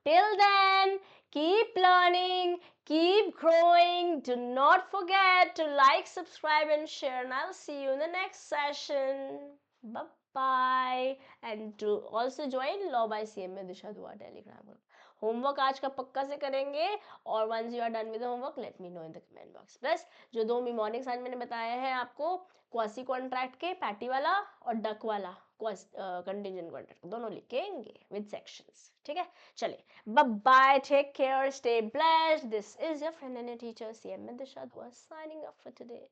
till then, keep learning, keep growing. Do not forget to like, subscribe, and share. And I'll see you in the next session. Bye bye. And to also join Law by CM में दिशा दुआ Telegram group. Homework आज का पक्का से करेंगे, और once you are done with homework let me know in the comment box. Plus जो 2 morning sign मैंने बताया है आपको, क्वासी कॉन्ट्रैक्ट के पैटी वाला और डक वाला कंटिजेंट कॉन्ट्रैक्ट, दोनों लिखेंगे विद सेक्शंस. ठीक है, चलिए, bye bye, take care, stay blessed. This is your friend and teacher CM Disha Dua signing off for today.